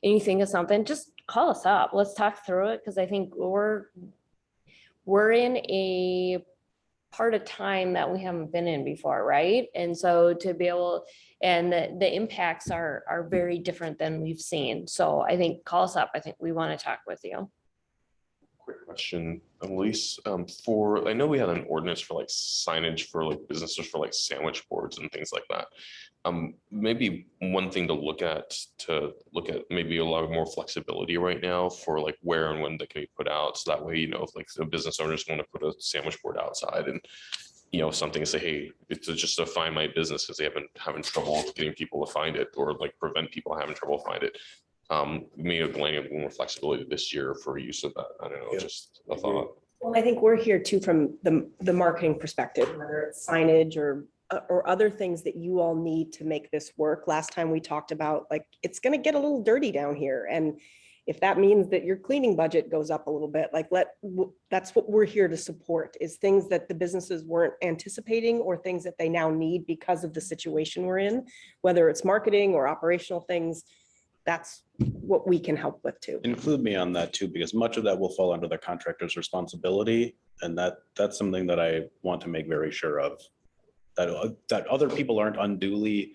and you think of something, just call us up. Let's talk through it, because I think we're in a part of time that we haven't been in before, right? And so to be able, and the impacts are very different than we've seen. So I think call us up. I think we want to talk with you. Quick question, Elise, I know we had an ordinance for like signage for like businesses for like sandwich boards and things like that. Maybe one thing to look at maybe a lot more flexibility right now for like where and when they can be put out. So that way, if like the business owners want to put a sandwich board outside and, something to say, hey, it's just to find my business because they having trouble getting people to find it, or like prevent people having trouble find it. Maybe a little more flexibility this year for use of that. I don't know, just a thought. Well, I think we're here too from the marketing perspective, whether it's signage or other things that you all need to make this work. Last time we talked about, like, it's going to get a little dirty down here. And if that means that your cleaning budget goes up a little bit, like that's what we're here to support, is things that the businesses weren't anticipating or things that they now need because of the situation we're in, whether it's marketing or operational things. That's what we can help with too. Include me on that too, because much of that will fall under the contractor's responsibility. And that's something that I want to make very sure of, that other people aren't unduly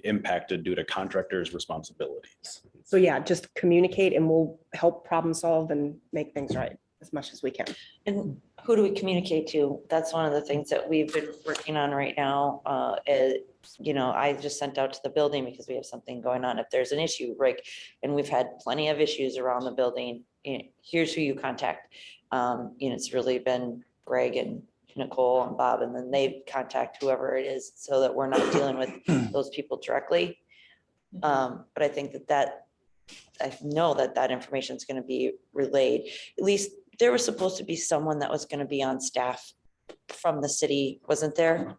impacted due to contractors' responsibilities. So yeah, just communicate and we'll help problem solve and make things right as much as we can. And who do we communicate to? That's one of the things that we've been working on right now. I just sent out to the building because we have something going on. If there's an issue, right, and we've had plenty of issues around the building, here's who you contact. It's really been Greg and Nicole and Bob, and then they contact whoever it is so that we're not dealing with those people directly. But I think I know that information is going to be relayed. At least there was supposed to be someone that was going to be on staff from the city, wasn't there?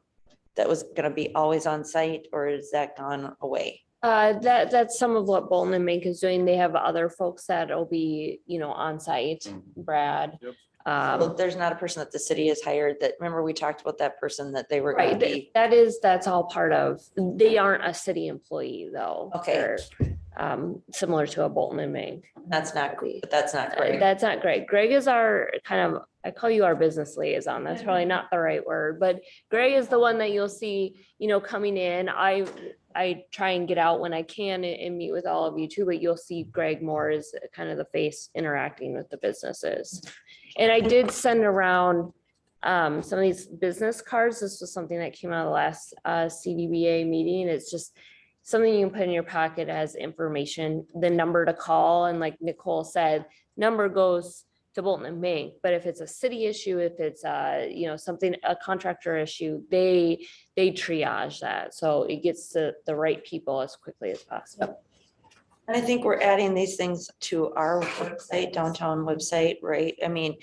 That was going to be always on site, or is that gone away? That's some of what Bolton and Mink is doing. They have other folks that will be, on site, Brad. Yep. So there's not a person that the city has hired that, remember we talked about that person that they were going to be. That's all part of, they aren't a city employee though. Okay. They're, similar to a Bolton and Mink. That's not great, but that's not great. That's not great. Greg is our I call you our business liaison. That's probably not the right word, but Greg is the one that you'll see, coming in. I try and get out when I can and meet with all of you too, but you'll see Greg more as kind of the face interacting with the businesses. And I did send around some of these business cards. This was something that came out of the last CDBA meeting. It's just something you can put in your pocket as information, the number to call. And like Nicole said, number goes to Bolton and Mink. But if it's a city issue, if it's something, a contractor issue, they triage that. So it gets to the right people as quickly as possible. And I think we're adding these things to our website, downtown website, right? I mean,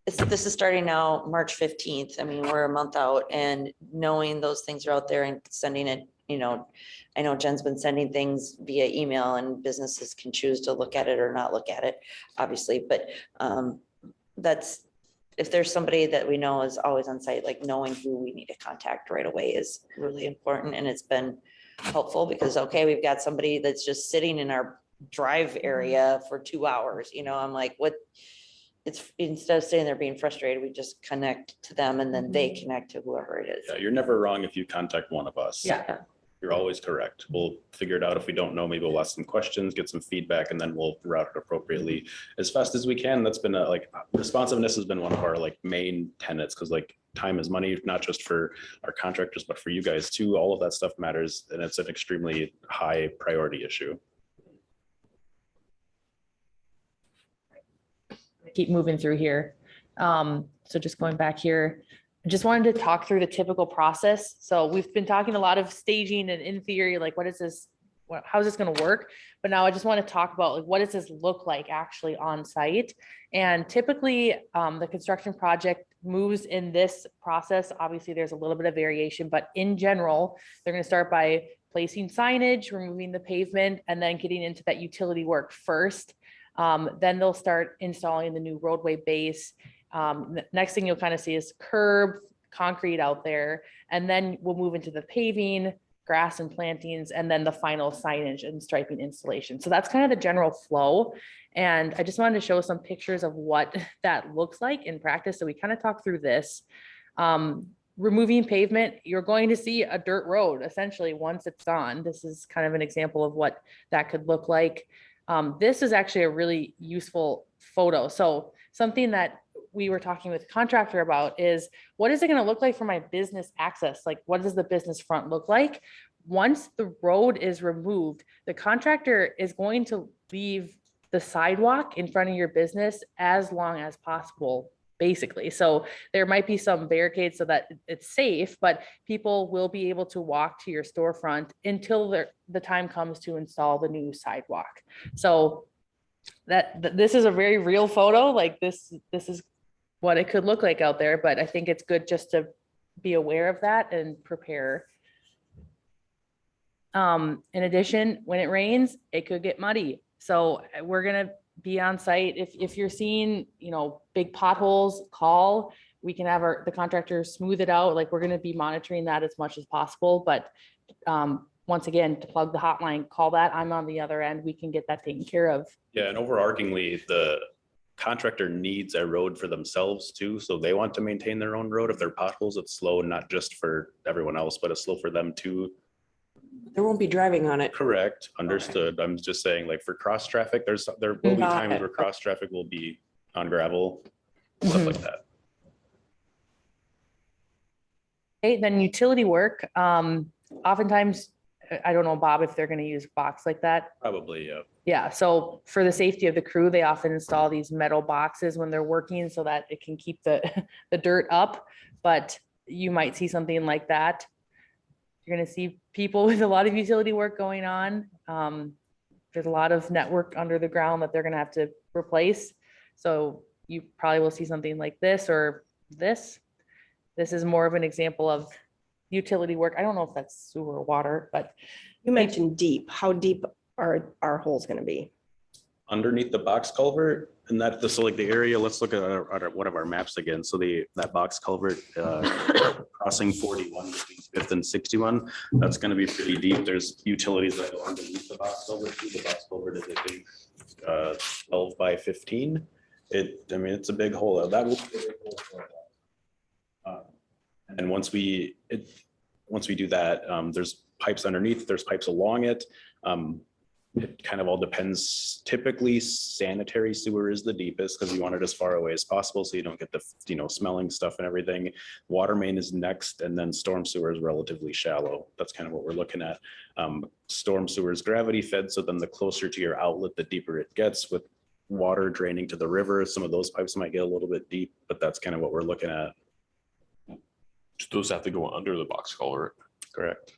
this is starting now, March 15th. I mean, we're a month out, and knowing those things are out there and sending it, I know Jen's been sending things via email, and businesses can choose to look at it or not look at it, obviously, but that's, if there's somebody that we know is always on site, like knowing who we need to contact right away is really important. And it's been helpful because, okay, we've got somebody that's just sitting in our drive area for 2 hours, I'm like, what? It's, instead of sitting there being frustrated, we just connect to them and then they connect to whoever it is. Yeah, you're never wrong if you contact one of us. Yeah. You're always correct. We'll figure it out. If we don't know, maybe we'll ask some questions, get some feedback, and then we'll route it appropriately as fast as we can. That's been responsiveness has been one of our main tenets, because time is money, not just for our contractors, but for you guys too. All of that stuff matters, and it's an extremely high priority issue. Keep moving through here. So just going back here, I just wanted to talk through the typical process. So we've been talking a lot of staging and in theory, what is this? How is this going to work? But now I just want to talk about what does this look like actually on site? And typically the construction project moves in this process. Obviously there's a little bit of variation, but in general, they're going to start by placing signage, removing the pavement, and then getting into that utility work first. Then they'll start installing the new roadway base. Next thing you'll kind of see is curb, concrete out there, and then we'll move into the paving, grass and plantings, and then the final signage and striping installation. So that's kind of the general flow. And I just wanted to show some pictures of what that looks like in practice. So we kind of talked through this. Removing pavement, you're going to see a dirt road essentially once it's on. This is kind of an example of what that could look like. This is actually a really useful photo. So something that we were talking with the contractor about is, what is it going to look like for my business access? What does the business front look like? Once the road is removed, the contractor is going to leave the sidewalk in front of your business as long as possible, basically. So there might be some barricades so that it's safe, but people will be able to walk to your storefront until the time comes to install the new sidewalk. So this is a very real photo. This is what it could look like out there, but I think it's good just to be aware of that and prepare. In addition, when it rains, it could get muddy. So we're gonna be on site. If you're seeing, big potholes, call. We can have the contractor smooth it out. We're gonna be monitoring that as much as possible. But once again, to plug the hotline, call that. I'm on the other end. We can get that taken care of. Yeah, and overarchingly, the contractor needs a road for themselves too. So they want to maintain their own road. If there are potholes, it's slow, not just for everyone else, but it's slow for them too. There won't be driving on it. Correct. Understood. I'm just saying, for cross traffic, there will be times where cross traffic will be on gravel, stuff like that. Okay, then utility work. Oftentimes, I don't know, Bob, if they're going to use box like that. Probably, yeah. Yeah, so for the safety of the crew, they often install these metal boxes when they're working so that it can keep the dirt up. But you might see something like that. You're going to see people with a lot of utility work going on. There's a lot of network under the ground that they're going to have to replace. So you probably will see something like this or this. This is more of an example of utility work. I don't know if that's sewer or water, but you mentioned deep. How deep are our holes going to be? Underneath the box culvert, and so the area, let's look at one of our maps again. So that box culvert crossing 41 between 5th and 61, that's going to be pretty deep. There's utilities that go underneath the box culvert too. The box culvert is I think 12 by 15. It's a big hole. That will be a big hole for that. And once we do that, there's pipes underneath, there's pipes along it. it kind of all depends. Typically sanitary sewer is the deepest because you want it as far away as possible so you don't get the, smelling stuff and everything. Water main is next, and then storm sewer is relatively shallow. That's kind of what we're looking at. Storm sewer is gravity fed, so then the closer to your outlet, the deeper it gets, with water draining to the river. Some of those pipes might get a little bit deep, but that's kind of what we're looking at. Those have to go under the box culvert. Correct.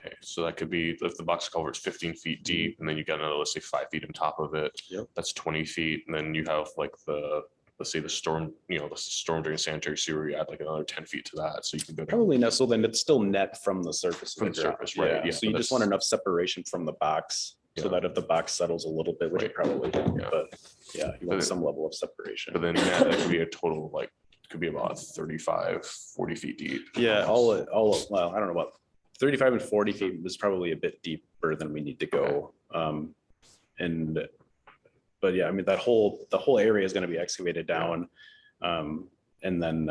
Okay, so that could be if the box culvert's 15 feet deep, and then you got another, let's say 5 feet on top of it. Yep. That's 20 feet, and then you have like let's say the storm, the storm drain sanitary sewer, you add like another 10 feet to that, so you can go down. Probably not, so then it's still net from the surface. From the surface, right, yeah, So you but just want enough separation from the box so that if the box settles a little bit, which it probably will, but yeah, you want some level of separation. But then that could be a total like, could be about 35, 40 feet deep. Yeah, well, I don't know about 35 and 40 feet was probably a bit deeper than we need to go. But yeah, I mean, the whole area is going to be excavated down. And then,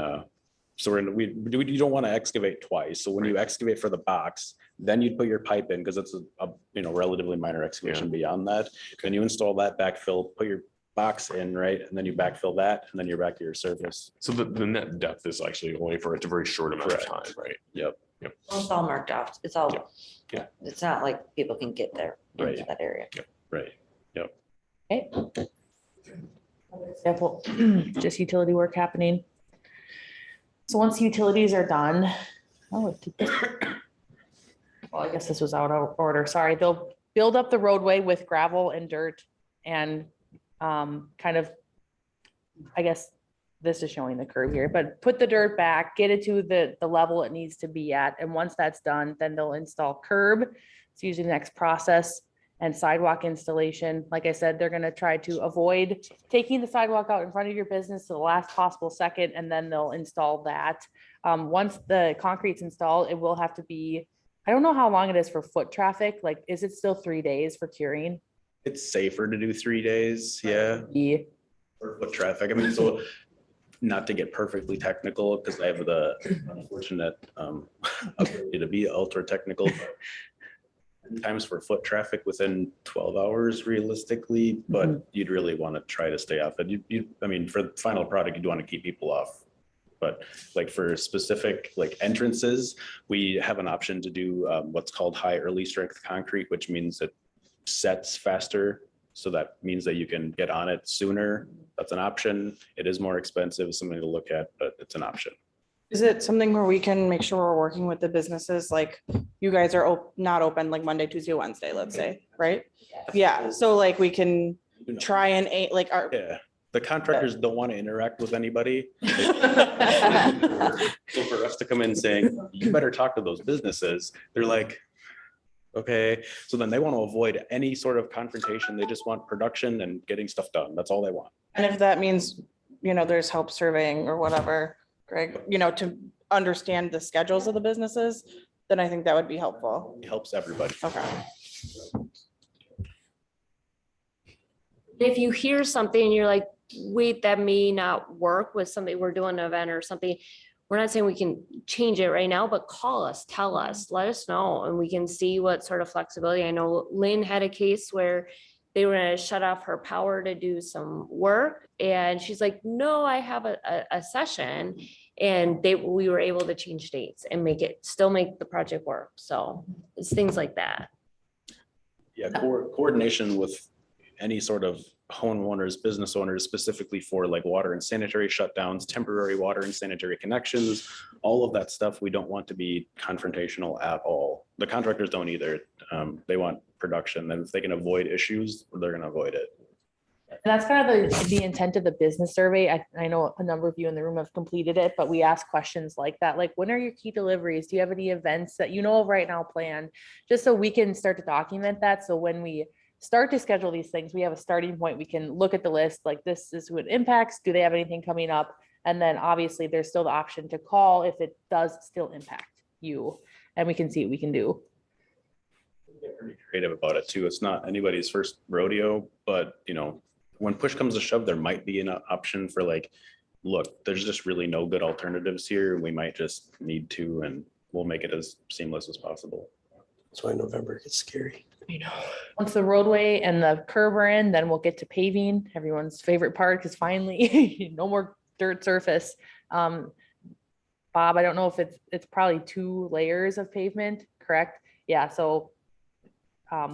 so you don't want to excavate twice. So when you excavate for the box, then you'd put your pipe in because it's a relatively minor excavation beyond that. Then you install that backfill, put your box in, right? And then you backfill that, and then you're back to your surface. So the net depth is actually only for a very short amount of time, right? Yep. Well, it's all marked out. It's all, Yeah. it's not like people can get there into that area. Right. Yep. Okay. Another example, just utility work happening. So once utilities are done, well, I guess this was out of order. Sorry. They'll build up the roadway with gravel and dirt and kind of, I guess this is showing the curve here, but put the dirt back, get it to the level it needs to be at. And once that's done, then they'll install curb. It's usually the next process, and sidewalk installation. Like I said, they're going to try to avoid taking the sidewalk out in front of your business to the last possible second, and then they'll install that. Once the concrete's installed, it will have to be, I don't know how long it is for foot traffic. Like, is it still 3 days for curing? It's safer to do 3 days. Yeah. For foot traffic. I mean, so not to get perfectly technical, because I have the unfortunate ability to be ultra technical. Times for foot traffic within 12 hours realistically, but you'd really want to try to stay off it. I mean, for the final product, you'd want to keep people off. But like for specific like entrances, we have an option to do what's called high early strength concrete, which means it sets faster. So that means that you can get on it sooner. That's an option. It is more expensive, something to look at, but it's an option. Is it something where we can make sure we're working with the businesses? Like you guys are not open like Monday, Tuesday, Wednesday, let's say, right? Yeah. So like we can try and like our. Yeah. The contractors don't want to interact with anybody. So for us to come in saying, you better talk to those businesses, they're like, okay. So then they want to avoid any sort of confrontation. They just want production and getting stuff done. That's all they want. And if that means, there's help surveying or whatever, Greg, to understand the schedules of the businesses, then I think that would be helpful. It helps everybody. Okay. If you hear something and you're like, wait, that may not work with somebody, we're doing an event or something. We're not saying we can change it right now, but call us, tell us, let us know, and we can see what sort of flexibility. I know Lynn had a case where they were gonna shut off her power to do some work. And she's like, no, I have a session. And we were able to change dates and still make the project work. So it's things like that. Yeah, coordination with any sort of homeowners, business owners, specifically for like water and sanitary shutdowns, temporary water and sanitary connections, all of that stuff, we don't want to be confrontational at all. The contractors don't either. They want production, and if they can avoid issues, they're going to avoid it. And that's kind of the intent of the business survey. I know a number of you in the room have completed it, but we ask questions like that. Like, when are your key deliveries? Do you have any events that you know of right now planned? Just so we can start to document that. So when we start to schedule these things, we have a starting point. We can look at the list, like this is who it impacts. Do they have anything coming up? And then obviously there's still the option to call if it does still impact you, and we can see what we can do. Get pretty creative about it too. It's not anybody's first rodeo, but when push comes to shove, there might be an option for like, look, there's just really no good alternatives here. We might just need to, and we'll make it as seamless as possible. That's why November gets scary. Once the roadway and the curb are in, then we'll get to paving, everyone's favorite part, because finally, no more dirt surface. Bob, I don't know if it's probably 2 layers of pavement, correct? Yeah, so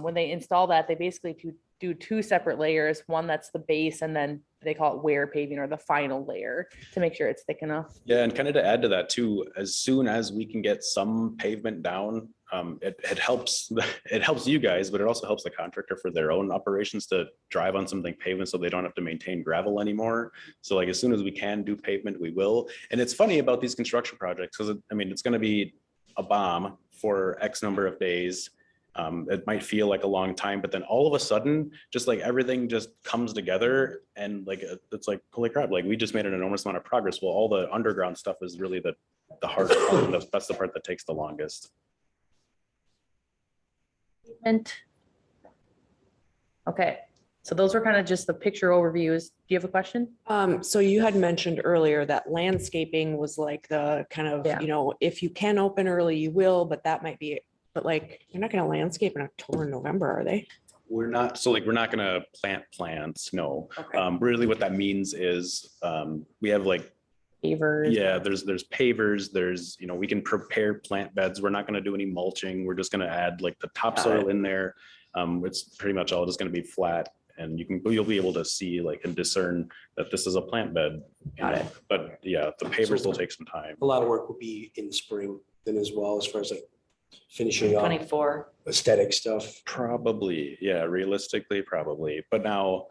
when they install that, they basically do 2 separate layers, one that's the base, and then they call it wear paving, or the final layer, to make sure it's thick enough. Yeah, and kind of to add to that too, as soon as we can get some pavement down, it helps, it helps you guys, but it also helps the contractor for their own operations to drive on something pavement so they don't have to maintain gravel anymore. So like as soon as we can do pavement, we will. And it's funny about these construction projects, because I mean, it's going to be a bomb for X number of days. It might feel like a long time, but then all of a sudden, just like everything just comes together, and like it's like, holy crap, like we just made an enormous amount of progress. Well, all the underground stuff is really the hard part. That's the part that takes the longest. And okay, so those were kind of just the picture overviews. Do you have a question? So you had mentioned earlier that landscaping was like the kind of, Yeah. you know, if you can open early, you will, but that might be, but like, you're not gonna landscape in October and November, are they? We're not, so like, we're not gonna plant plants, no. Okay. Really what that means is, we have like, Pavers. yeah, there's pavers, there's, you know, we can prepare plant beds. We're not gonna do any mulching. We're just gonna add like the topsoil in there. It's pretty much all just gonna be flat, and you'll be able to see like and discern that this is a plant bed. Got it. But yeah, the pavers will take some time. A lot of work will be in the spring then as well, as far as like finishing up 24. aesthetic stuff. Probably, yeah, realistically, probably. But now,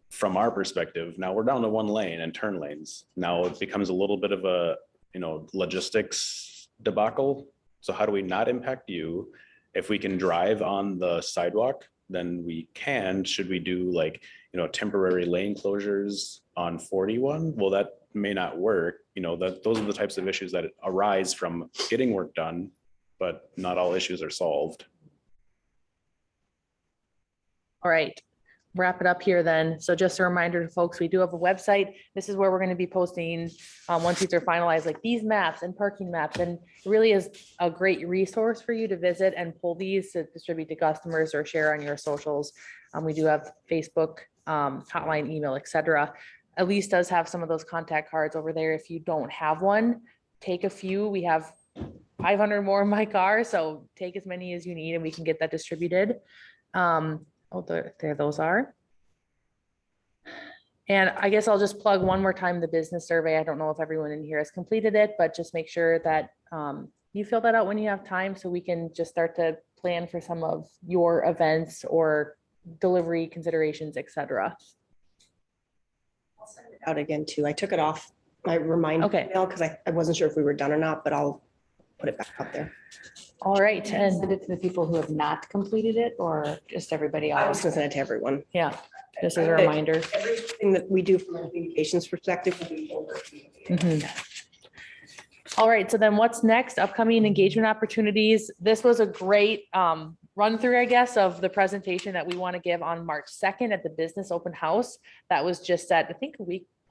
from our perspective, now we're down to 1 lane and turn lanes. Now it becomes a little bit of a, you know, logistics debacle. So how do we not impact you? If we can drive on the sidewalk, then we can. Should we do like, you know, temporary lane closures on 41? Well, that may not work. You know, those are the types of issues that arise from getting work done, but not all issues are solved. All right, wrap it up here then. So just a reminder to folks, we do have a website. This is where we're going to be posting, once these are finalized, like these maps and parking maps. And it really is a great resource for you to visit and pull these to distribute to customers or share on your socials. We do have Facebook, hotline, email, etc. Elise does have some of those contact cards over there. If you don't have one, take a few. We have 500 more in my car, so take as many as you need and we can get that distributed. Oh, there those are. And I guess I'll just plug one more time the business survey. I don't know if everyone in here has completed it, but just make sure that you fill that out when you have time so we can just start to plan for some of your events or delivery considerations, etc. I'll send it out again too. I took it off my reminder Okay. email because I wasn't sure if we were done or not, but I'll put it back up there. All right, And and send it to the people who have not completed it, or just everybody I was else? gonna send it to everyone. yeah, just as a reminder. Everything that we do from a communications perspective will be over. Mhm. All right, so then what's next? Upcoming engagement opportunities. This was a great run through, I guess, of the presentation that we want to give on March 2nd at the business open house. That was just at, I think, a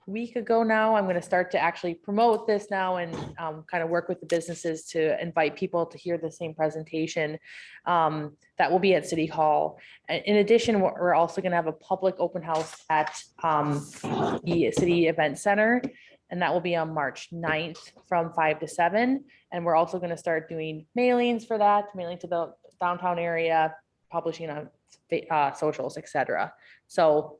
week ago now. I'm going to start to actually promote this now and kind of work with the businesses to invite people to hear the same presentation. That will be at City Hall. In addition, we're also going to have a public open house at the City Event Center. And that will be on March 9th from 5 to 7. And we're also going to start doing mailings for that, mailing to the downtown area, publishing on socials, etc. So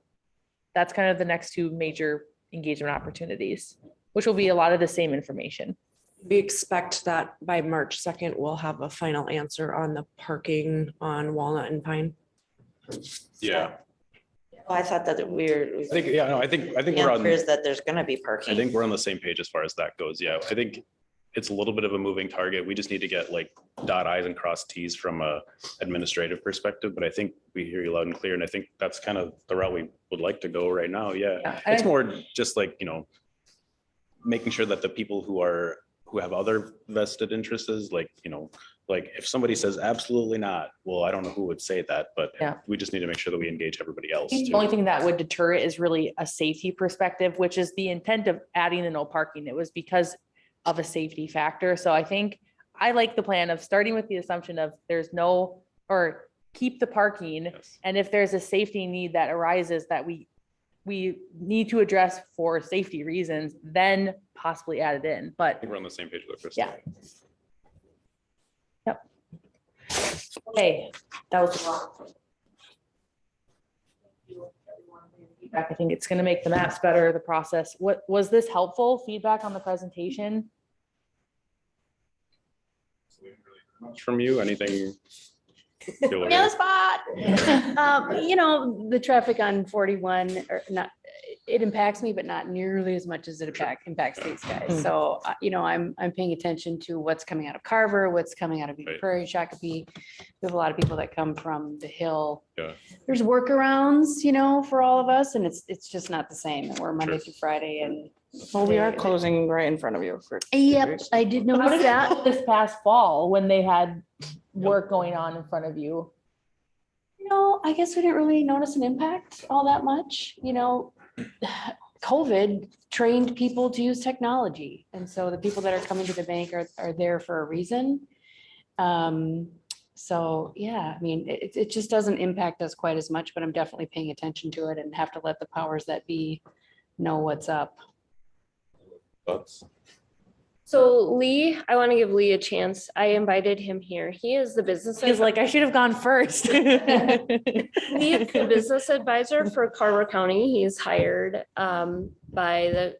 that's kind of the next 2 major engagement opportunities, which will be a lot of the same information. We expect that by March 2nd, we'll have a final answer on the parking on Walnut and Pine. Yeah, Oh, I thought that I think, yeah, no, I think the we're on. answer is that there's gonna be I parking. think we're on the same page as far as that goes. Yeah, I think it's a little bit of a moving target. We just need to get like dot I's and cross T's from a administrative perspective, but I think we hear you loud and clear. And I think that's kind of the route we would like to go right now. Yeah. It's more just like, you know, making sure that the people who have other vested interests, like, you know, like if somebody says absolutely not, well, I don't know who would say that, but Yeah. we just need to make sure that we engage everybody else. The too. only thing that would deter it is really a safety perspective, which is the intent of adding the no parking. It was because of a safety factor. So I think I like the plan of starting with the assumption of there's no, or keep the parking. And if there's a safety need that arises that we need to address for safety reasons, then possibly add it in, I but think we're on the same page with Krista. yeah. Yep. Okay, that was a lot. Feedback. I think it's gonna make the maps better, the process. What, was this helpful feedback on the presentation? Much from you, anything? feel Yeah, okay? spot. You know, the traffic on 41 or not, it impacts me, but not nearly as much as it impacts these guys. So, you know, I'm paying attention to what's coming out of Carver, what's coming out of Eden Right. Prairie, Shakopee. We have a lot of people that come from the hill. Yeah. There's workarounds, you know, for all of us, and it's just not the same. And we're Monday through Friday and. Well, we are closing right in front of you. Yep, I did How notice did it that. go this past fall when they had work going on in front of you? You know, I guess we didn't really notice an impact all that much, you know. COVID trained people to use technology. And so the people that are coming to the bank are there for a reason. So, yeah, I mean, it just doesn't impact us quite as much, but I'm definitely paying attention to it and have to let the powers that be know what's up. Thoughts? So Lee, I want to give Lee a chance. I invited him here. He is the business. He's like, I should have gone first. He is the business advisor for Carver County. He's hired by the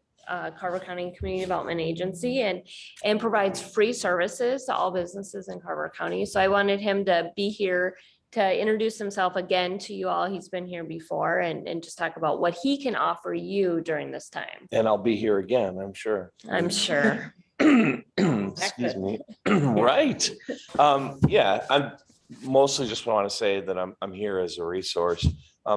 Carver County Community Development Agency and provides free services to all businesses in Carver County. So I wanted him to be here to introduce himself again to you all. He's been here before and just talk about what he can offer you during this time. And I'll be here again, I'm sure. I'm sure. Excuse me. Right. Yeah, I'm mostly just want to say that I'm here as a resource.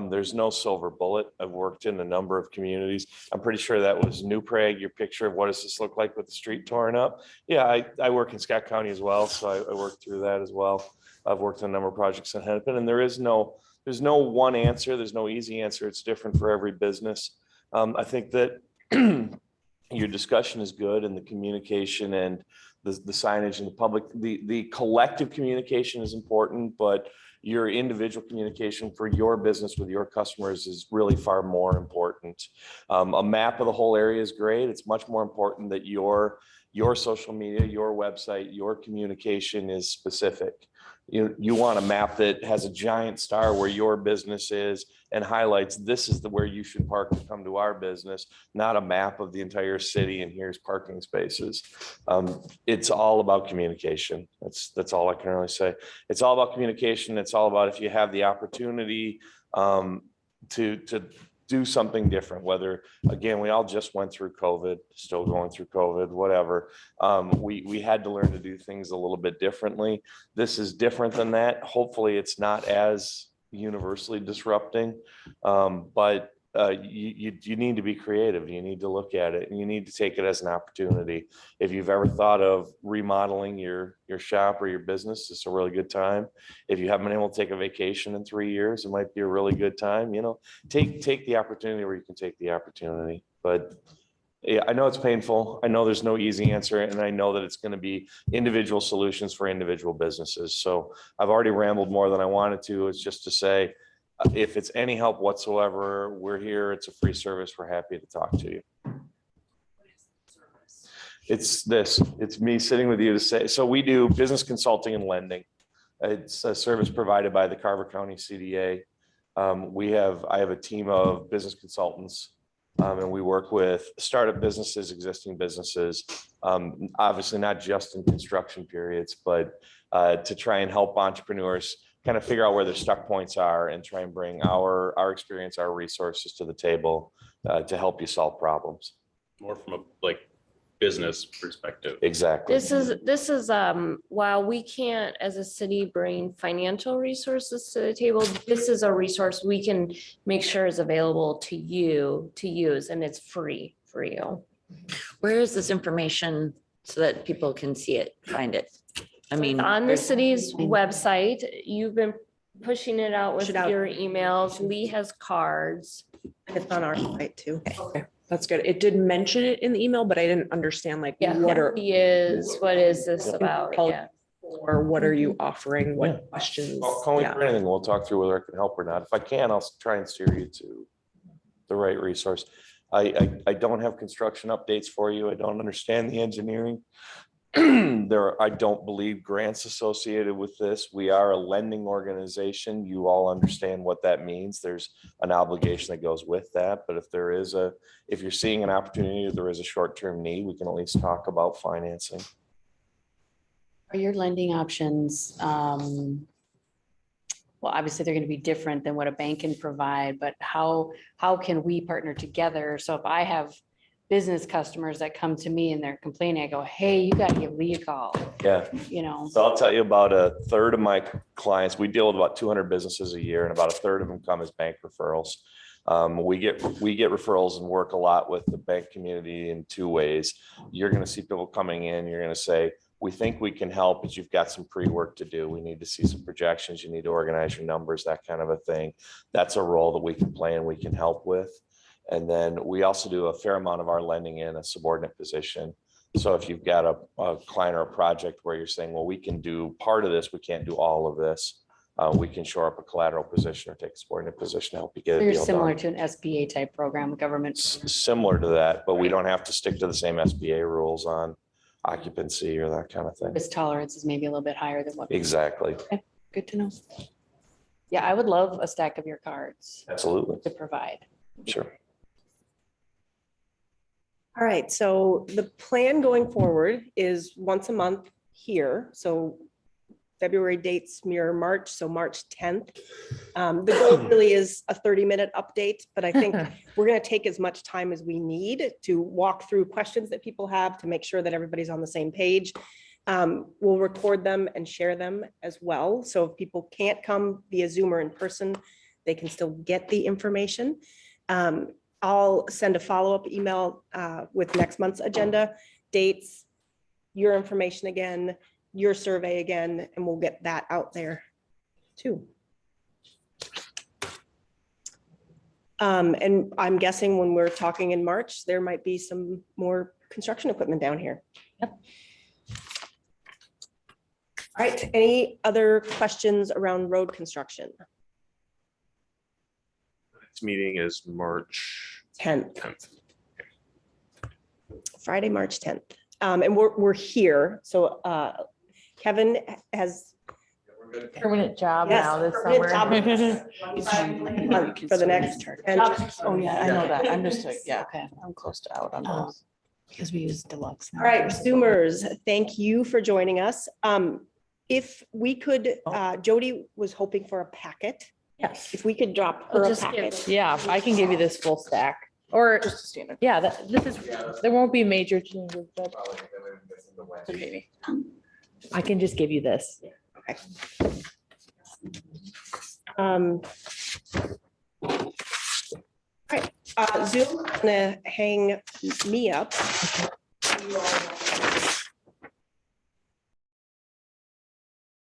There's no silver bullet. I've worked in a number of communities. I'm pretty sure that was New Prague, your picture of what does this look like with the street torn up. Yeah, I work in Scott County as well, so I worked through that as well. I've worked on a number of projects in Hennepin, and there's no one answer. There's no easy answer. It's different for every business. I think that your discussion is good, and the communication and the signage and the public, the collective communication is important, but your individual communication for your business with your customers is really far more important. A map of the whole area is great. It's much more important that your social media, your website, your communication is specific. You want a map that has a giant star where your business is and highlights this is where you should park to come to our business, not a map of the entire city and here's parking spaces. It's all about communication. That's all I can really say. It's all about communication. It's all about if you have the opportunity to do something different, whether, again, we all just went through COVID, still going through COVID, whatever. We had to learn to do things a little bit differently. This is different than that. Hopefully it's not as universally disrupting, but you need to be creative. You need to look at it and you need to take it as an opportunity. If you've ever thought of remodeling your shop or your business, it's a really good time. If you haven't been able to take a vacation in 3 years, it might be a really good time. Take the opportunity where you can take the opportunity. But yeah, I know it's painful. I know there's no easy answer, and I know that it's going to be individual solutions for individual businesses. So I've already rambled more than I wanted to. It's just to say, if it's any help whatsoever, we're here. It's a free service. We're happy to talk to you. It's me sitting with you to say, so we do business consulting and lending. It's a service provided by the Carver County CDA. I have a team of business consultants, and we work with startup businesses, existing businesses, obviously not just in construction periods, but to try and help entrepreneurs kind of figure out where their stuck points are and try and bring our experience, our resources to the table to help you solve problems. More from a business perspective. Exactly. This is while we can't as a city bring financial resources to the table, this is a resource we can make sure is available to you to use, and it's free for you. Where is this information so that people can see it, find it? I mean, on the city's website, you've been pushing it out with your emails. Lee has cards. It's on our site too. Okay, that's good. It did mention it in the email, but I didn't understand Yeah, what what is this about? Yeah. or what are you offering, what questions? Call me Yeah. for anything. We'll talk through whether I can help or not. If I can, I'll try and steer you to the right resource. I don't have construction updates for you. I don't understand the engineering. I don't believe grants associated with this. We are a lending organization. You all understand what that means. There's an obligation that goes with that. But if you're seeing an opportunity, there is a short-term need, we can at least talk about financing. Are your lending options, well, obviously they're going to be different than what a bank can provide, but how can we partner together? So if I have business customers that come to me and they're complaining, I go, hey, you got to give Lee a call, Yeah. you know? So I'll tell you about a third of my clients. We deal with about 200 businesses a year and about a third of them come as bank referrals. We get referrals and work a lot with the bank community in two ways. You're going to see people coming in, you're going to say, we think we can help, but you've got some pre-work to do. We need to see some projections. You need to organize your numbers, that kind of a thing. That's a role that we can play and we can help with. And then we also do a fair amount of our lending in a subordinate position. So if you've got a client or a project where you're saying, well, we can do part of this, we can't do all of this. We can shore up a collateral position or take a subordinate position to help you get a They're deal similar done. to an SBA type program, government. Similar to that, but we don't have to stick to the same SBA rules on occupancy or that kind of thing. Risk tolerance is maybe a little bit higher than what. Exactly. Okay, good to know. Yeah, I would love a stack of your cards Absolutely. to provide. Sure. All right, so the plan going forward is once a month here. So February dates mirror March, so March 10th. The goal really is a 30-minute update, but I think we're going to take as much time as we need to walk through questions that people have to make sure that everybody's on the same page. We'll record them and share them as well. So if people can't come via Zoom or in person, they can still get the information. I'll send a follow-up email with next month's agenda, dates, your information again, your survey again, and we'll get that out there too. And I'm guessing when we're talking in March, there might be some more construction equipment down here. Yep. All right, any other questions around road construction? Next meeting is March 10th. Friday, March 10th. And we're here. So Kevin has Permanent job Yes, now this permanent summer. job for the next. Oh, yeah, I know that. I'm just, yeah, Okay. I'm close to out on Oh. those. Because we use deluxe. now All right, versus- Zoomers, thank you for joining us. If we could, Jody was hoping for a packet. Yes. If we could drop We'll her a just give- packet. Yeah, I can give you this full stack or Just a standard. yeah, this is, there won't be major changes, but Maybe. I can just give you this. Okay. All right, Zoom, I'm gonna hang me up.